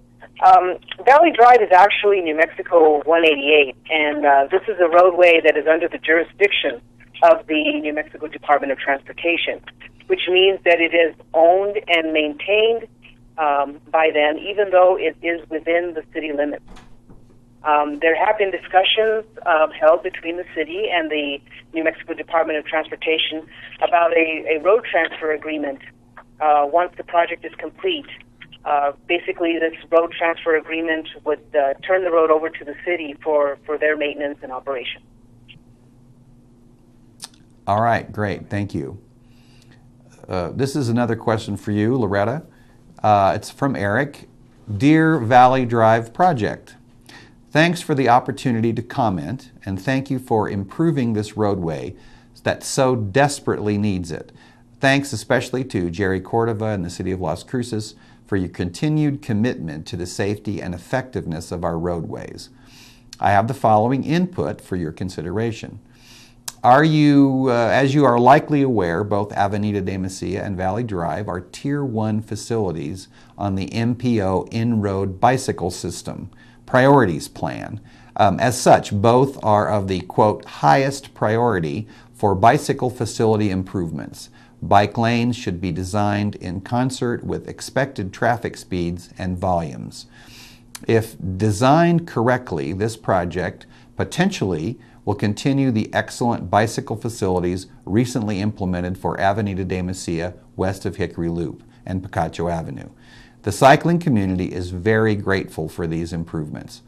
Valley Drive is actually New Mexico 188, and this is a roadway that is under the jurisdiction of the New Mexico Department of Transportation, which means that it is owned and maintained by them, even though it is within the city limits. There have been discussions held between the city and the New Mexico Department of Transportation about a road transfer agreement once the project is complete. Basically, this road transfer agreement would turn the road over to the city for their maintenance and operation. All right, great, thank you. This is another question for you, Loretta. It's from Eric. Dear Valley Drive Project, thanks for the opportunity to comment, and thank you for improving this roadway that so desperately needs it. Thanks especially to Jerry Cordova and the City of Las Cruces for your continued commitment to the safety and effectiveness of our roadways. I have the following input for your consideration. As you are likely aware, both Avenida de Mesilla and Valley Drive are Tier 1 facilities on the MPO In-Road Bicycle System Priorities Plan. As such, both are of the, quote, highest priority for bicycle facility improvements. Bike lanes should be designed in concert with expected traffic speeds and volumes. If designed correctly, this project potentially will continue the excellent bicycle facilities recently implemented for Avenida de Mesilla west of Hickory Loop and Picacho Avenue. The cycling community is very grateful for these improvements.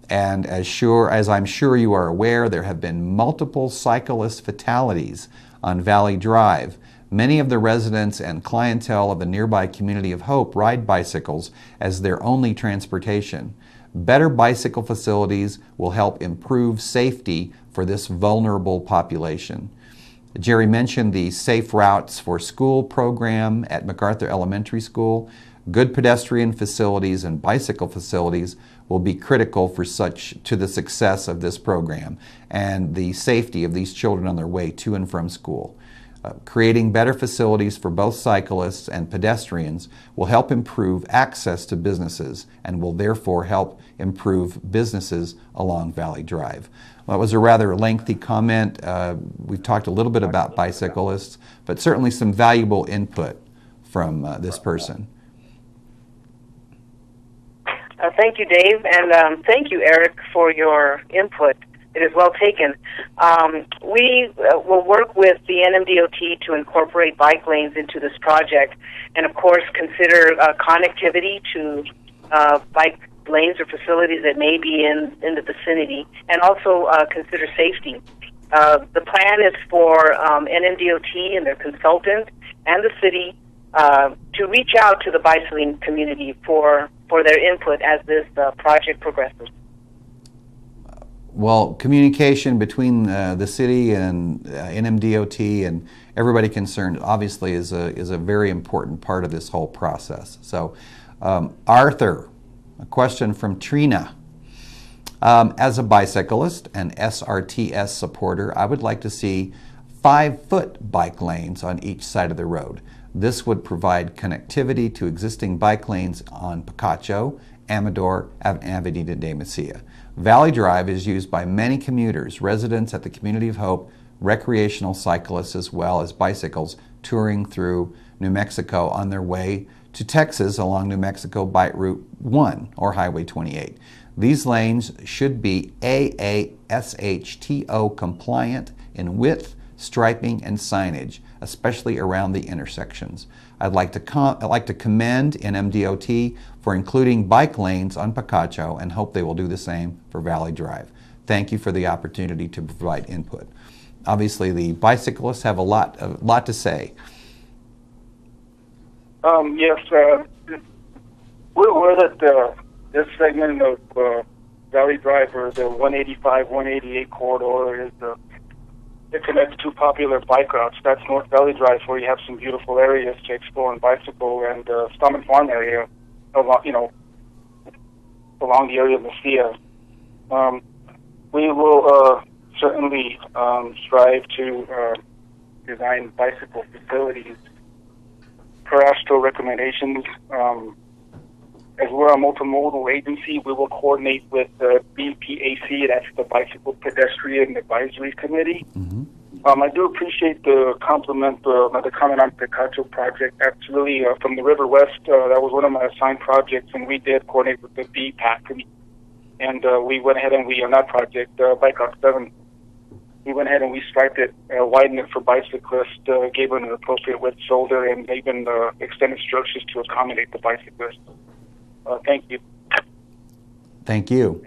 And as I'm sure you are aware, there have been multiple cyclist fatalities on Valley Drive. Many of the residents and clientele of the nearby community of Hope ride bicycles as their only transportation. Better bicycle facilities will help improve safety for this vulnerable population. Jerry mentioned the Safe Routes for School program at MacArthur Elementary School. Good pedestrian facilities and bicycle facilities will be critical to the success of this program and the safety of these children on their way to and from school. Creating better facilities for both cyclists and pedestrians will help improve access to businesses and will therefore help improve businesses along Valley Drive. Well, that was a rather lengthy comment. We've talked a little bit about bicyclists, but certainly some valuable input from this person. Thank you, Dave, and thank you, Eric, for your input. It is well taken. We will work with the NMDOT to incorporate bike lanes into this project and, of course, consider connectivity to bike lanes or facilities that may be in the vicinity, and also consider safety. The plan is for NMDOT and their consultant and the city to reach out to the bicycling community for their input as this project progresses. Well, communication between the city and NMDOT and everybody concerned obviously is a very important part of this whole process. So, Arthur, a question from Trina. As a bicyclist and SRTS supporter, I would like to see 5-foot bike lanes on each side of the road. This would provide connectivity to existing bike lanes on Picacho, Amador, and Avenida de Mesilla. Valley Drive is used by many commuters, residents at the Community of Hope, recreational cyclists, as well as bicycles touring through New Mexico on their way to Texas along New Mexico Bike Route 1 or Highway 28. These lanes should be AASHTO compliant in width, striping, and signage, especially around the intersections. I'd like to commend NMDOT for including bike lanes on Picacho and hope they will do the same for Valley Drive. Thank you for the opportunity to provide input. Obviously, the bicyclists have a lot to say. Yes, we're at this segment of Valley Drive, or the 185-188 corridor, it connects two popular bike routes. That's North Valley Drive, where you have some beautiful areas to explore and bicycle, and Stomach Farm area, along the area of Mesilla. We will certainly strive to design bicycle facilities per ASTRO recommendations. As we're a multimodal agency, we will coordinate with the BPAC, that's the Bicycle Pedestrian Advisory Committee. Mm-hmm. I do appreciate the comment on the Picacho project. Actually, from the River West, that was one of my assigned projects, and we did coordinate with the BPAC. And we went ahead and on that project, Bike Route 7, we went ahead and we striped it, widened it for bicyclists, gave it an appropriate width shoulder, and even extended structures to accommodate the bicyclists. Thank you. Thank you.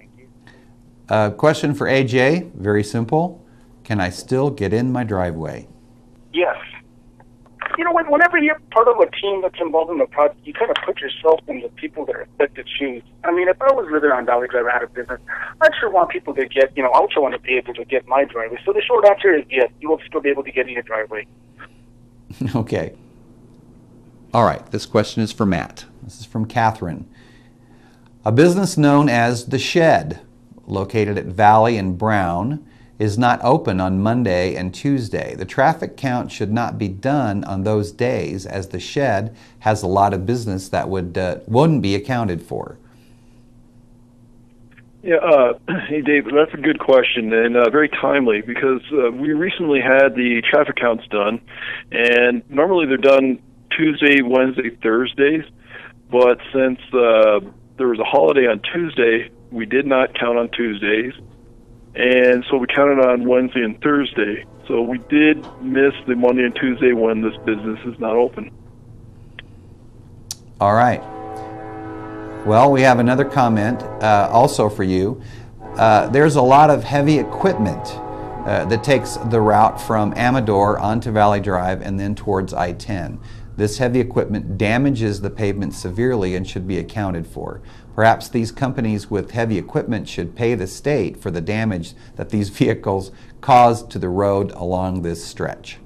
Question for AJ, very simple. Can I still get in my driveway? Yes. Whenever you're part of a team that's involved in the project, you kind of put yourself in the people that are expected to choose. I mean, if I was living on Valley Drive out of business, I'd sure want people to get, I also want to be able to get my driveway. So the short answer is yes, you will still be able to get in your driveway. Okay. All right, this question is for Matt. This is from Catherine. A business known as The Shed, located at Valley and Brown, is not open on Monday and Tuesday. The traffic count should not be done on those days, as the shed has a lot of business that wouldn't be accounted for. Yeah, hey Dave, that's a good question and very timely, because we recently had the traffic counts done, and normally they're done Tuesday, Wednesday, Thursdays, but since there was a holiday on Tuesday, we did not count on Tuesdays, and so we counted on Wednesday and Thursday. So we did miss the Monday and Tuesday when this business is not open. All right. Well, we have another comment also for you. There's a lot of heavy equipment that takes the route from Amador onto Valley Drive and then towards I-10. This heavy equipment damages the pavement severely and should be accounted for. Perhaps these companies with heavy equipment should pay the state for the damage that these vehicles cause to the road along this stretch.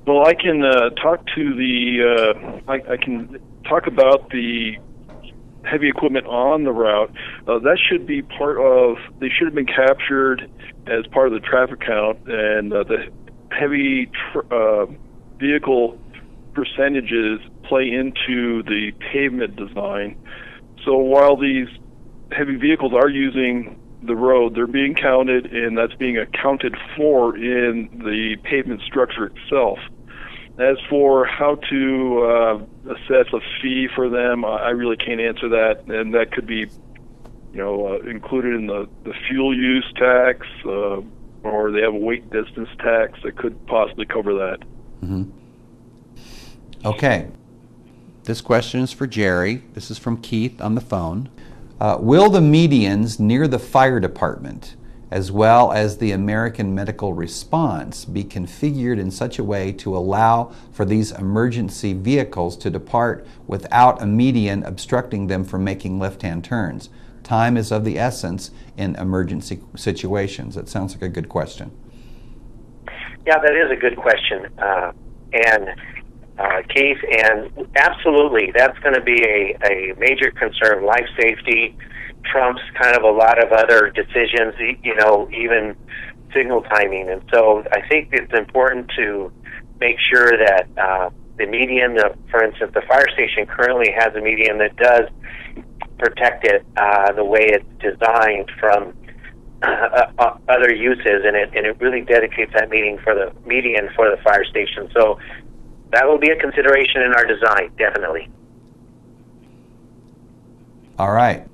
Well, I can talk to the. I can talk about the heavy equipment on the route. That should be part of. They should have been captured as part of the traffic count, and the heavy vehicle percentages play into the pavement design. So while these heavy vehicles are using the road, they're being counted, and that's being accounted for in the pavement structure itself. As for how to assess a fee for them, I really can't answer that, and that could be, included in the fuel use tax, or they have a weight distance tax that could possibly cover that. Mm-hmm. Okay. This question is for Jerry. This is from Keith on the phone. Will the medians near the fire department, as well as the American Medical Response, be configured in such a way to allow for these emergency vehicles to depart without a median obstructing them from making left-hand turns? Time is of the essence in emergency situations. That sounds like a good question. Yeah, that is a good question. Keith, and absolutely, that's going to be a major concern. Life safety trumps kind of a lot of other decisions, even signal timing. And so I think it's important to make sure that the median, for instance, the fire station currently has a median that does protect it the way it's designed from other uses, and it really dedicates that median for the fire station. So that will be a consideration in our design, definitely. All right.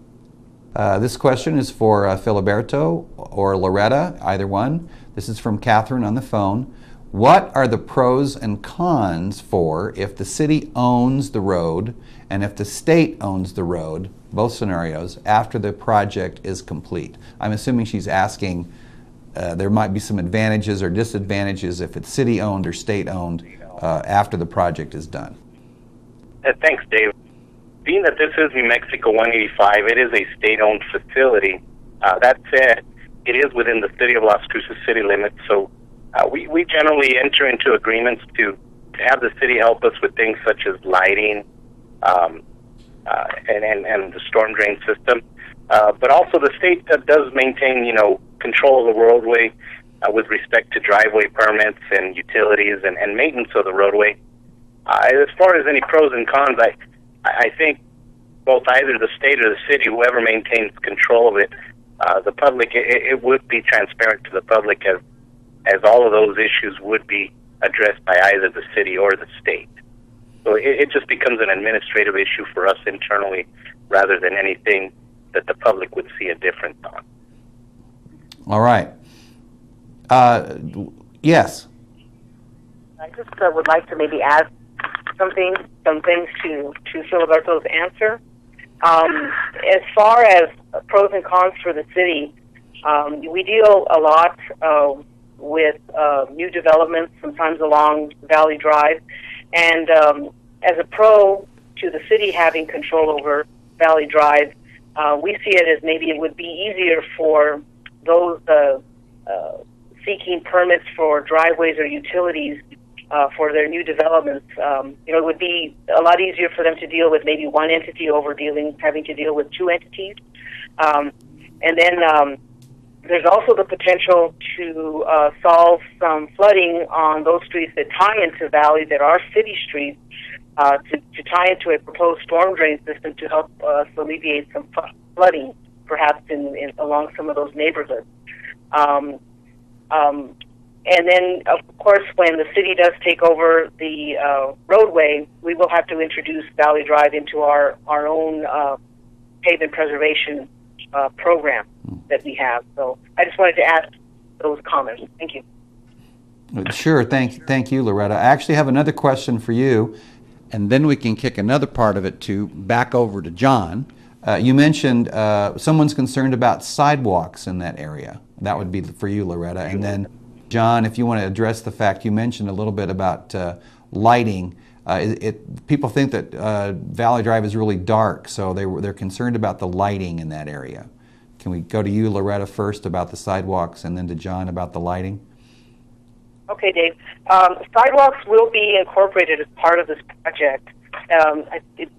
This question is for Filiberto or Loretta, either one. This is from Catherine on the phone. What are the pros and cons for if the city owns the road and if the state owns the road, both scenarios, after the project is complete? I'm assuming she's asking there might be some advantages or disadvantages if it's city-owned or state-owned after the project is done. Thanks, Dave. Being that this is New Mexico 185, it is a state-owned facility. That said, it is within the city of Las Cruces city limits, so we generally enter into agreements to have the city help us with things such as lighting and the storm drain system. But also the state does maintain, control of the roadway with respect to driveway permits and utilities and maintenance of the roadway. As far as any pros and cons, I think both either the state or the city, whoever maintains control of it, the public, it would be transparent to the public as all of those issues would be addressed by either the city or the state. So it just becomes an administrative issue for us internally rather than anything that the public would see a difference on. All right. Yes. I just would like to maybe add some things to Filiberto's answer. As far as pros and cons for the city, we deal a lot with new developments, sometimes along Valley Drive, and as a pro to the city having control over Valley Drive, we see it as maybe it would be easier for those seeking permits for driveways or utilities for their new developments. It would be a lot easier for them to deal with maybe one entity over having to deal with two entities. And then There's also the potential to solve some flooding on those streets that tie into Valley that are city streets, to tie into a proposed storm drain system to help us alleviate some flooding, perhaps in along some of those neighborhoods. And then, of course, when the city does take over the roadway, we will have to introduce Valley Drive into our own pavement preservation program that we have. So I just wanted to add those comments. Thank you. Sure. Thank you, Loretta. I actually have another question for you, and then we can kick another part of it back over to John. You mentioned someone's concerned about sidewalks in that area. That would be for you, Loretta. And then, John, if you want to address the fact you mentioned a little bit about lighting. People think that Valley Drive is really dark, so they're concerned about the lighting in that area. Can we go to you, Loretta, first about the sidewalks, and then to John about the lighting? Okay, Dave. Sidewalks will be incorporated as part of this project. It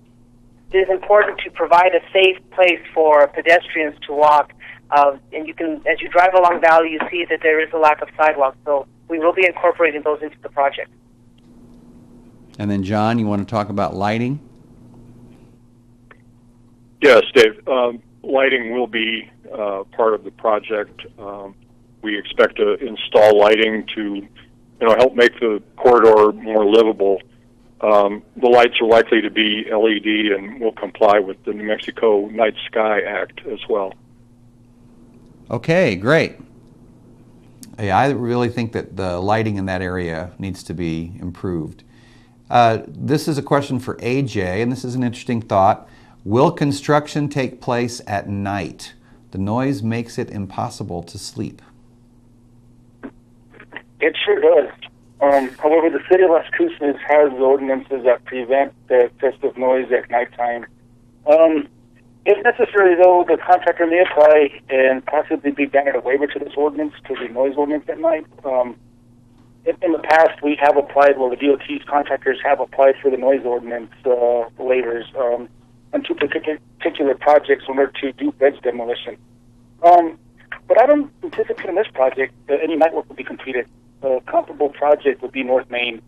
is important to provide a safe place for pedestrians to walk. And you can, as you drive along Valley, you see that there is a lack of sidewalks. So we will be incorporating those into the project. And then, John, you want to talk about lighting? Yes, Dave. Lighting will be part of the project. We expect to install lighting to, help make the corridor more livable. The lights are likely to be LED and will comply with the New Mexico Night Sky Act as well. Okay, great. Yeah, I really think that the lighting in that area needs to be improved. This is a question for AJ, and this is an interesting thought. Will construction take place at night? The noise makes it impossible to sleep. It sure does. However, the city of Las Cruces has ordinances that prevent the excessive noise at nighttime. If necessary, though, the contractor may apply and possibly be granted a waiver to this ordinance, to the noise ordinance at night. In the past, we have applied, the DOT's contractors have applied for the noise ordinance waivers on two particular projects in order to do bridge demolition. But I don't anticipate in this project that any night work will be completed. A comparable project would be North Main.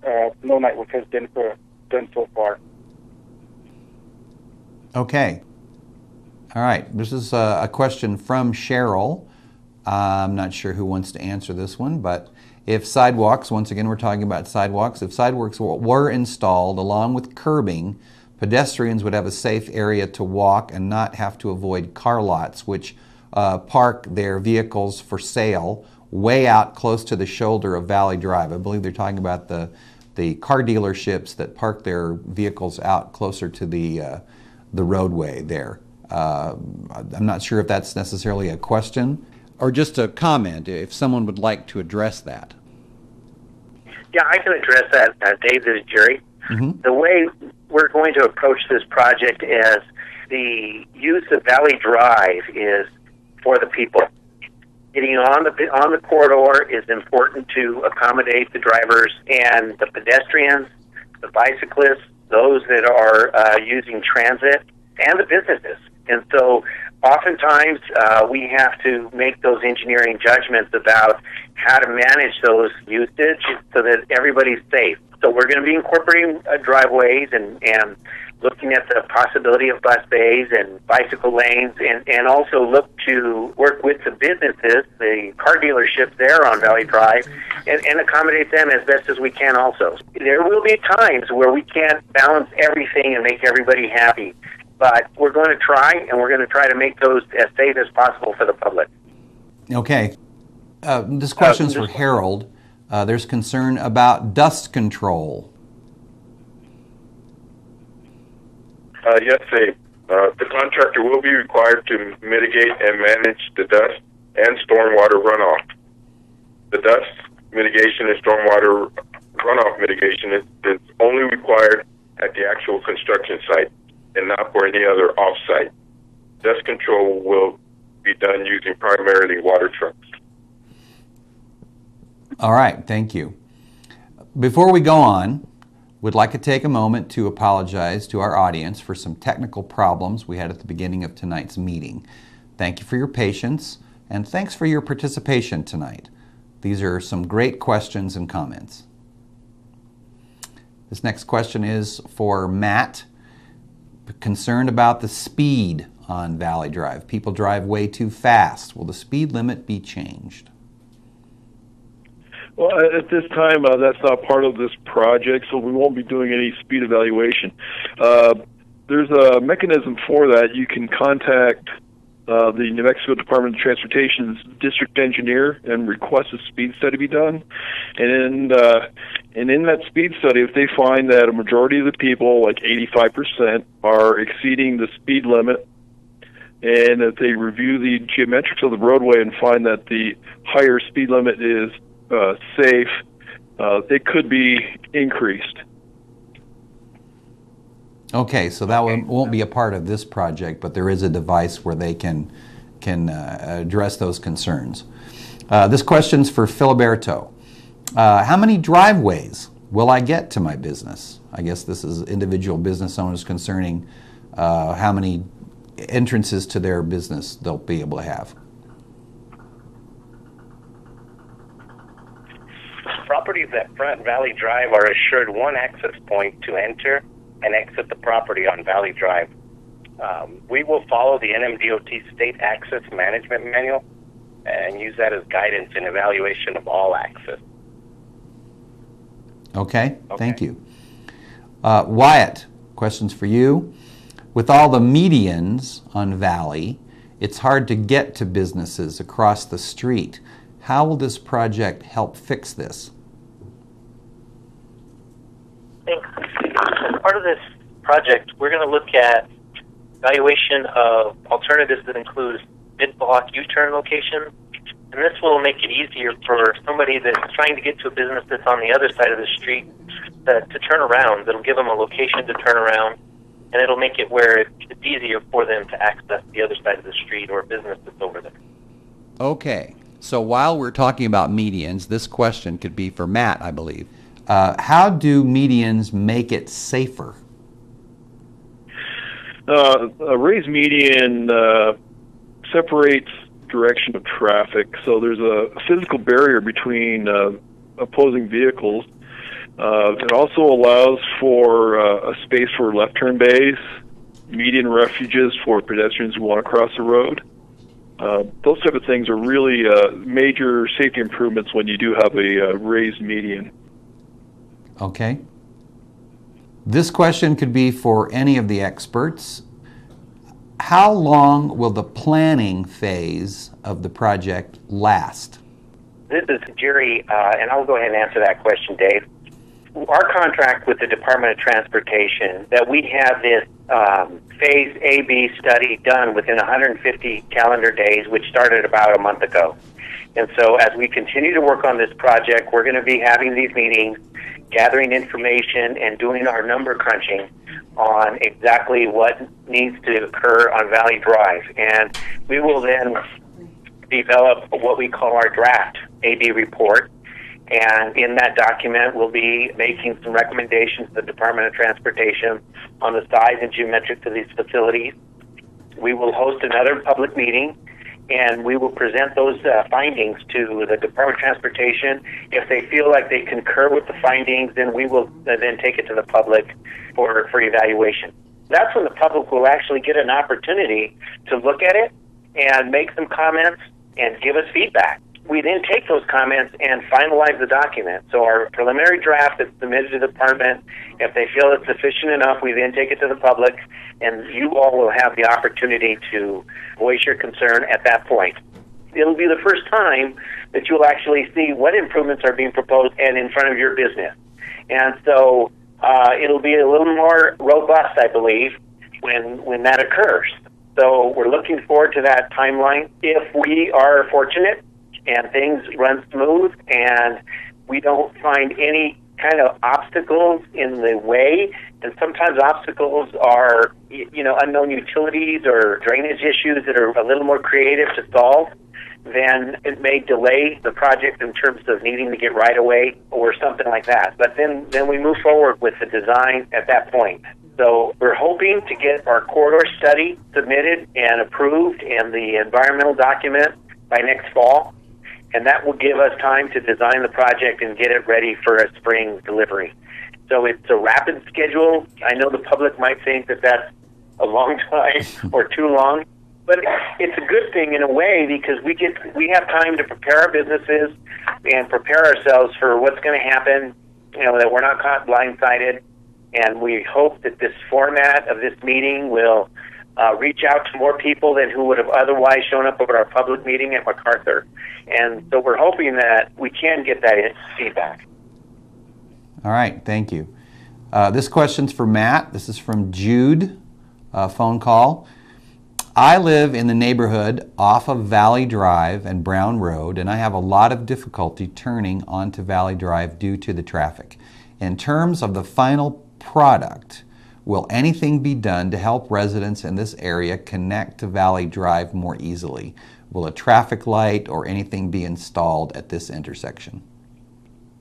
No night work has been done so far. Okay. All right. This is a question from Cheryl. I'm not sure who wants to answer this one, but if sidewalks, once again we're talking about sidewalks, if sidewalks were installed along with curbing, pedestrians would have a safe area to walk and not have to avoid car lots, which park their vehicles for sale way out close to the shoulder of Valley Drive. I believe they're talking about the car dealerships that park their vehicles out closer to the roadway there. I'm not sure if that's necessarily a question or just a comment, if someone would like to address that. Yeah, I can address that, Dave. This is Jerry. Mm-hmm. The way we're going to approach this project is the use of Valley Drive is for the people. Getting on the corridor is important to accommodate the drivers and the pedestrians, the bicyclists, those that are using transit, and the businesses. And so oftentimes we have to make those engineering judgments about how to manage those usage so that everybody's safe. So we're going to be incorporating driveways and looking at the possibility of bus bays and bicycle lanes, and also look to work with the businesses, the car dealerships there on Valley Drive, and accommodate them as best as we can also. There will be times where we can't balance everything and make everybody happy, but we're going to try, and we're going to try to make those as safe as possible for the public. Okay. This question's for Harold. There's concern about dust control. Yes, Dave. The contractor will be required to mitigate and manage the dust and stormwater runoff. The dust mitigation and stormwater runoff mitigation is only required at the actual construction site and not for any other off-site. Dust control will be done using primarily water trucks. All right, thank you. Before we go on, we'd like to take a moment to apologize to our audience for some technical problems we had at the beginning of tonight's meeting. Thank you for your patience, And thanks for your participation tonight. These are some great questions and comments. This next question is for Matt. Concerned about the speed on Valley Drive. People drive way too fast. Will the speed limit be changed? Well, at this time, that's not part of this project, so we won't be doing any speed evaluation. There's a mechanism for that. You can contact the New Mexico Department of Transportation's district engineer and request a speed study be done. And in that speed study, if they find that a majority of the people, like 85%, are exceeding the speed limit, and if they review the geometrics of the roadway and find that the higher speed limit is safe, it could be increased. Okay, so that won't be a part of this project, but there is a device where they can address those concerns. This question's for Filiberto. How many driveways will I get to my business? I guess this is individual business owners concerning how many entrances to their business they'll be able to have. Properties that front Valley Drive are assured one access point to enter and exit the property on Valley Drive. We will follow the NMDOT State Access Management Manual and use that as guidance in evaluation of all access. Okay, thank you. Wyatt, questions for you. With all the medians on Valley, it's hard to get to businesses across the street. How will this project help fix this? As part of this project, we're going to look at evaluation of alternatives that include mid-block U-turn location, and this will make it easier for somebody that's trying to get to a business that's on the other side of the street to turn around. It'll give them a location to turn around, and it'll make it where it's easier for them to access the other side of the street or a business that's over there. Okay, so while we're talking about medians, this question could be for Matt, I believe. How do medians make it safer? A raised median separates direction of traffic, so there's a physical barrier between opposing vehicles. It also allows for a space for left turn bays, median refuges for pedestrians who want to cross the road. Those type of things are really major safety improvements when you do have a raised median. Okay. This question could be for any of the experts. How long will the planning phase of the project last? This is Jerry, and I'll go ahead and answer that question, Dave. Our contract with the Department of Transportation, that we have this Phase A-B study done within 150 calendar days, which started about a month ago. And so as we continue to work on this project, we're going to be having these meetings, gathering information, and doing our number crunching on exactly what needs to occur on Valley Drive. And we will then develop what we call our draft A-B report. And in that document, we'll be making some recommendations to the Department of Transportation on the size and geometrics of these facilities. We will host another public meeting, and we will present those findings to the Department of Transportation. If they feel like they concur with the findings, then we will then take it to the public for evaluation. That's when the public will actually get an opportunity to look at it and make some comments and give us feedback. We then take those comments and finalize the document. So our preliminary draft is submitted to the department. If they feel it's sufficient enough, we then take it to the public, and you all will have the opportunity to voice your concern at that point. It'll be the first time that you'll actually see what improvements are being proposed and in front of your business. And so it'll be a little more robust, I believe, when that occurs. So we're looking forward to that timeline. If we are fortunate and things run smooth and we don't find any kind of obstacles in the way, and sometimes obstacles are, unknown utilities or drainage issues that are a little more creative to solve, then it may delay the project in terms of needing to get right away or something like that. But then we move forward with the design at that point. So we're hoping to get our corridor study submitted and approved and the environmental document by next fall, and that will give us time to design the project and get it ready for a spring delivery. So it's a rapid schedule. I know the public might think that that's a long time or too long, but it's a good thing in a way because we have time to prepare our businesses and prepare ourselves for what's going to happen, that we're not caught blindsided. And we hope that this format of this meeting will reach out to more people than who would have otherwise shown up at our public meeting at MacArthur. And so we're hoping that we can get that feedback. All right, thank you. This question's for Matt. This is from Jude, phone call. I live in the neighborhood off of Valley Drive and Brown Road, and I have a lot of difficulty turning onto Valley Drive due to the traffic. In terms of the final product, will anything be done to help residents in this area connect to Valley Drive more easily? Will a traffic light or anything be installed at this intersection?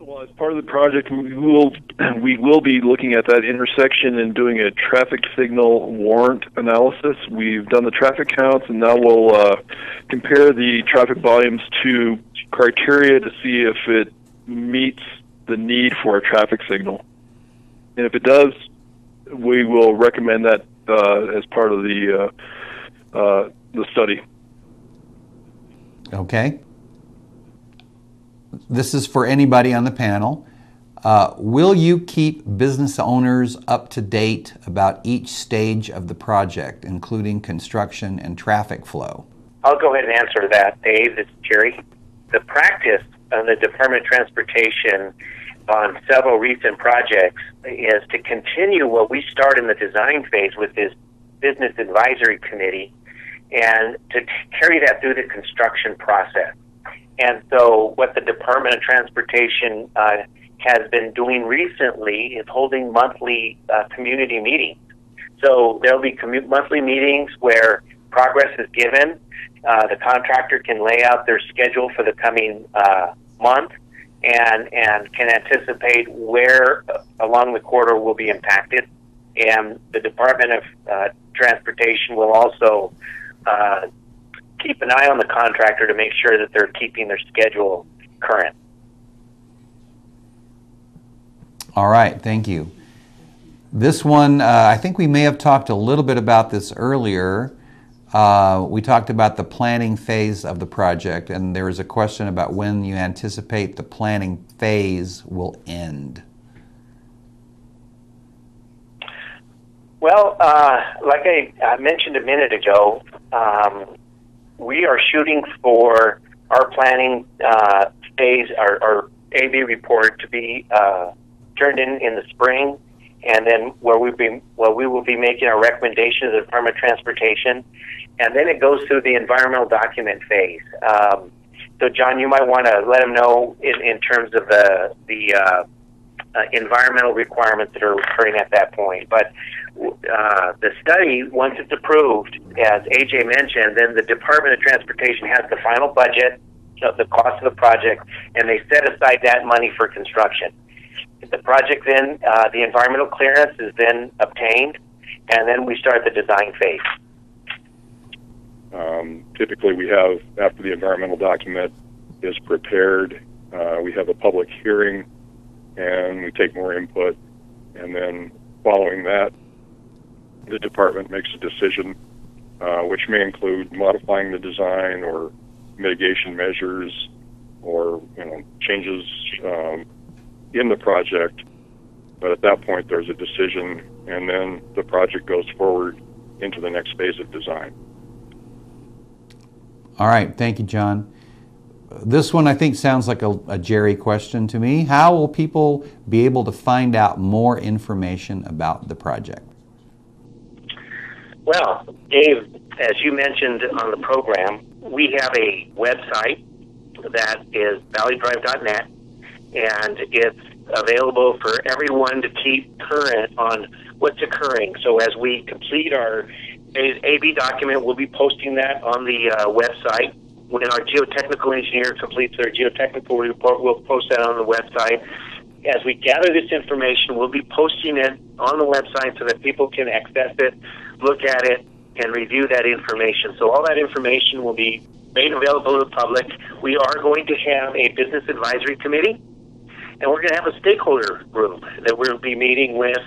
Well, as part of the project, we will be looking at that intersection and doing a traffic signal warrant analysis. We've done the traffic counts, and now we'll compare the traffic volumes to criteria to see if it meets the need for a traffic signal. And if it does, we will recommend that as part of the study. Okay. This is for anybody on the panel. Will you keep business owners up to date about each stage of the project, including construction and traffic flow? I'll go ahead and answer that, Dave. This is Jerry. The practice of the Department of Transportation on several recent projects is to continue what we start in the design phase with this Business Advisory Committee and to carry that through the construction process. And so what the Department of Transportation has been doing recently is holding monthly community meetings. So there'll be monthly meetings where progress is given. The contractor can lay out their schedule for the coming month and can anticipate where along the corridor will be impacted. And the Department of Transportation will also keep an eye on the contractor to make sure that they're keeping their schedule current. All right, thank you. This one, I think we may have talked a little bit about this earlier. We talked about the planning phase of the project, and there was a question about when you anticipate the planning phase will end. Well, like I mentioned a minute ago, we are shooting for our planning phase, our AB report to be turned in the spring, and then where we will be making our recommendation to the Department of Transportation, and then it goes through the environmental document phase. So, John, you might want to let them know in terms of the environmental requirements that are occurring at that point. But the study, once it's approved, as AJ mentioned, then the Department of Transportation has the final budget, the cost of the project, and they set aside that money for construction. The project then, the environmental clearance is then obtained, and then we start the design phase. Typically we have, after the environmental document is prepared, we have a public hearing and we take more input, and then following that, the department makes a decision, which may include modifying the design or mitigation measures or changes in the project. But at that point, there's a decision, and then the project goes forward into the next phase of design. All right, thank you, John. This one I think sounds like a Jerry question to me. How will people be able to find out more information about the project? Well, Dave, as you mentioned on the program, we have a website that is valleydrive.net, and it's available for everyone to keep current on what's occurring. So as we complete our AB document, we'll be posting that on the website. When our geotechnical engineer completes their geotechnical report, we'll post that on the website. As we gather this information, we'll be posting it on the website so that people can access it, look at it, and review that information. So all that information will be made available to the public. We are going to have a business advisory committee, and we're going to have a stakeholder group that we'll be meeting with.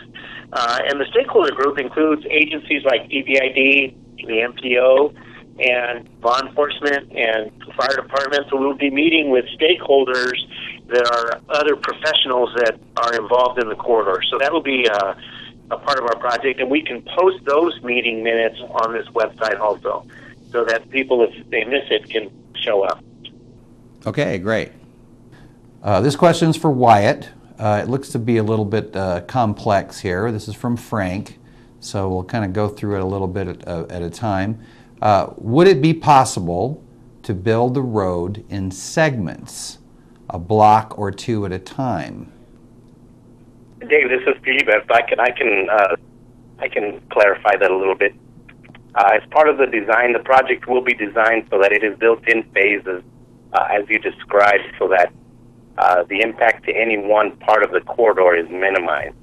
And the stakeholder group includes agencies like EBID, the MPO, and law enforcement and fire departments. So we'll be meeting with stakeholders that are other professionals that are involved in the corridor. So that will be a part of our project, and we can post those meeting minutes on this website also, so that people, if they miss it, can show up. Okay, great. This question's for Wyatt. It looks to be a little bit complex here. This is from Frank, so we'll kind of go through it a little bit at a time. Would it be possible to build the road in segments, a block or two at a time? Dave, this is Steve. If I can clarify that a little bit. As part of the design, the project will be designed so that it is built in phases, as you described, so that the impact to any one part of the corridor is minimized.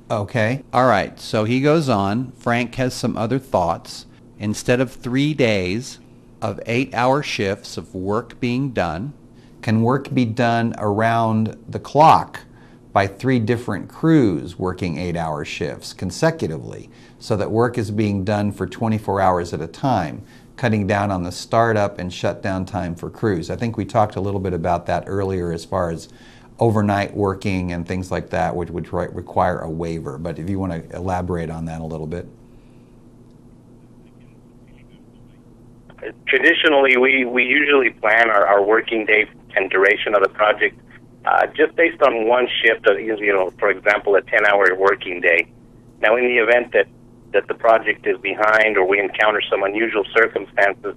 Okay. All right. So he goes on. Frank has some other thoughts. Instead of 3 days of 8-hour shifts of work being done, can work be done around the clock by 3 different crews working 8-hour shifts consecutively, so that work is being done for 24 hours at a time, cutting down on the startup and shutdown time for crews? I think we talked a little bit about that earlier as far as overnight working and things like that, which would require a waiver. But if you want to elaborate on that a little bit. Traditionally, we usually plan our working day and duration of the project just based on one shift of, for example, a 10-hour working day. Now, in the event that the project is behind or we encounter some unusual circumstances,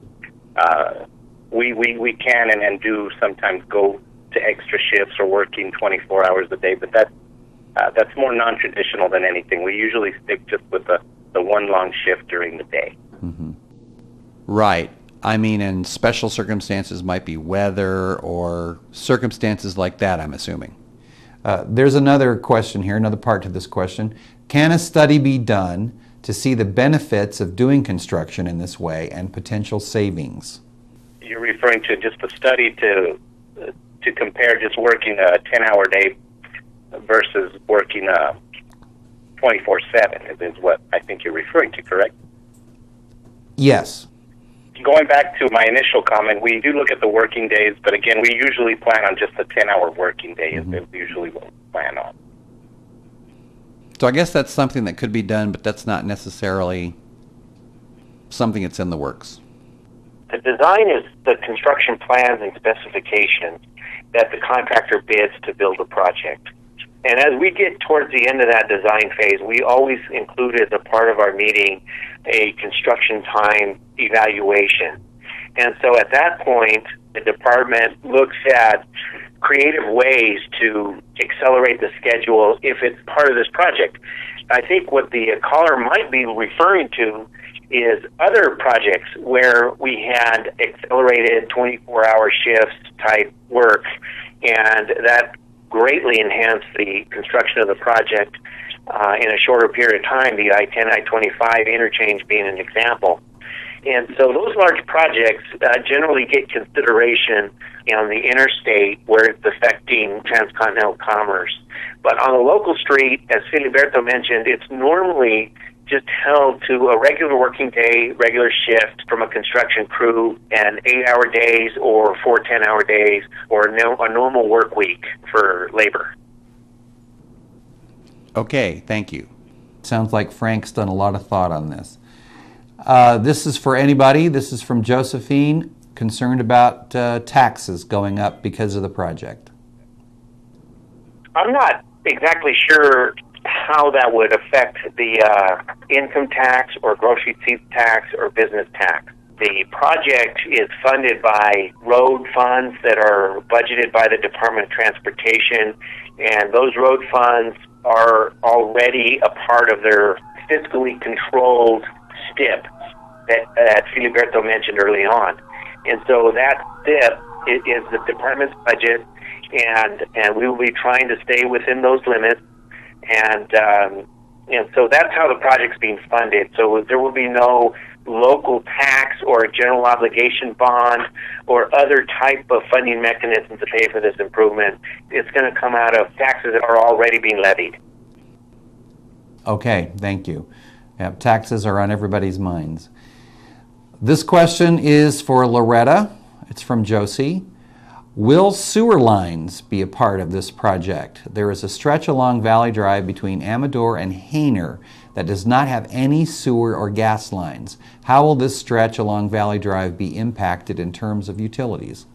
we can and do sometimes go to extra shifts or working 24 hours a day, but that's more non-traditional than anything. We usually stick just with the one long shift during the day. Mm-hmm. Right. I mean, in special circumstances might be weather or circumstances like that, I'm assuming. There's another question here, another part to this question. Can a study be done to see the benefits of doing construction in this way and potential savings? You're referring to just a study to compare just working a 10-hour day versus working 24/7 is what I think you're referring to, correct? Yes. Going back to my initial comment, we do look at the working days, but again, we usually plan on just a 10-hour working day is usually what we plan on. So I guess that's something that could be done, but that's not necessarily something that's in the works. The design is the construction plans and specifications that the contractor bids to build a project. And as we get towards the end of that design phase, we always include as a part of our meeting a construction time evaluation. And so at that point, the department looks at creative ways to accelerate the schedule if it's part of this project. I think what the caller might be referring to is other projects where we had accelerated 24-hour shifts type work, and that greatly enhanced the construction of the project in a shorter period of time, the I-10, I-25 interchange being an example. And so those large projects generally get consideration on the interstate where it's affecting transcontinental commerce. But on a local street, as Filiberto mentioned, it's normally just held to a regular working day, regular shift from a construction crew, and 8-hour days or 4 10-hour days, or a normal work week for labor. Okay, thank you. Sounds like Frank's done a lot of thought on this. This is for anybody. This is from Josephine, concerned about taxes going up because of the project. I'm not exactly sure how that would affect the income tax or grocery receipts tax or business tax. The project is funded by road funds that are budgeted by the Department of Transportation, and those road funds are already a part of their fiscally controlled STIP that Filiberto mentioned early on. And so that STIP is the department's budget, and we will be trying to stay within those limits. And so that's how the project's being funded. So there will be no local tax or a general obligation bond or other type of funding mechanism to pay for this improvement. It's going to come out of taxes that are already being levied. Okay, thank you. Yep, taxes are on everybody's minds. This question is for Loretta. It's from Josie. Will sewer lines be a part of this project? There is a stretch along Valley Drive between Amador and Hainer that does not have any sewer or gas lines. How will this stretch along Valley Drive be impacted in terms of utilities?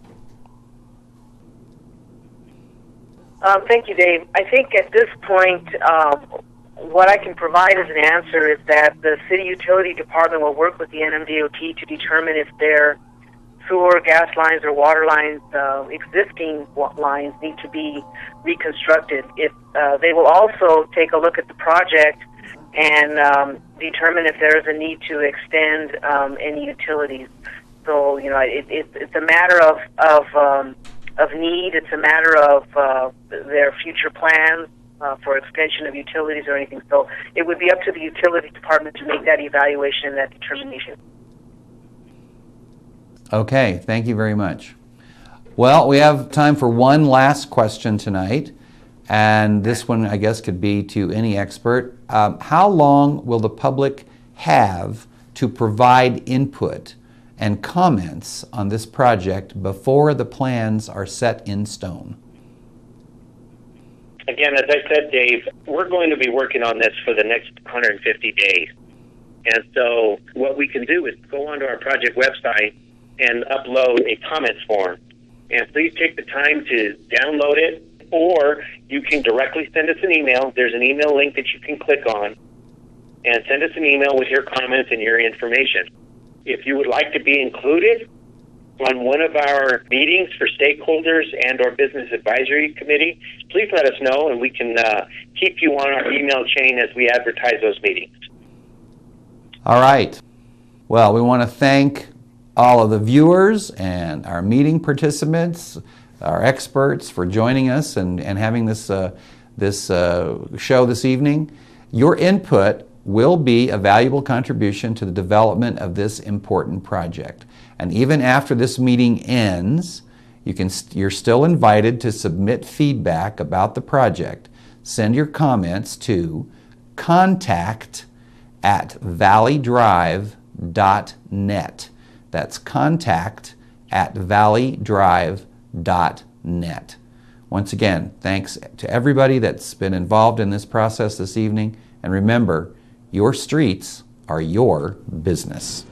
Thank you, Dave. I think at this point, what I can provide as an answer is that the City Utility Department will work with the NMDOT to determine if their sewer, gas lines, or water lines, existing lines, need to be reconstructed. If they will also take a look at the project and determine if there is a need to extend any utilities. So, you know, it's a matter of need. It's a matter of their future plans for extension of utilities or anything. So it would be up to the utility department to make that evaluation and that determination. Okay, thank you very much. Well, we have time for one last question tonight, and this one, I guess, could be to any expert. How long will the public have to provide input and comments on this project before the plans are set in stone? Again, as I said, Dave, we're going to be working on this for the next 150 days. And so what we can do is go onto our project website and upload a comments form. And please take the time to download it, or you can directly send us an email. There's an email link that you can click on and send us an email with your comments and your information. If you would like to be included on one of our meetings for stakeholders and or business advisory committee, please let us know, and we can keep you on our email chain as we advertise those meetings. All right. Well, we want to thank all of the viewers and our meeting participants, our experts, for joining us and having this show this evening. Your input will be a valuable contribution to the development of this important project. And even after this meeting ends, you're still invited to submit feedback about the project. Send your comments to contact@valleydrive.net. That's contact@valleydrive.net. Once again, thanks to everybody that's been involved in this process this evening. And remember, your streets are your business.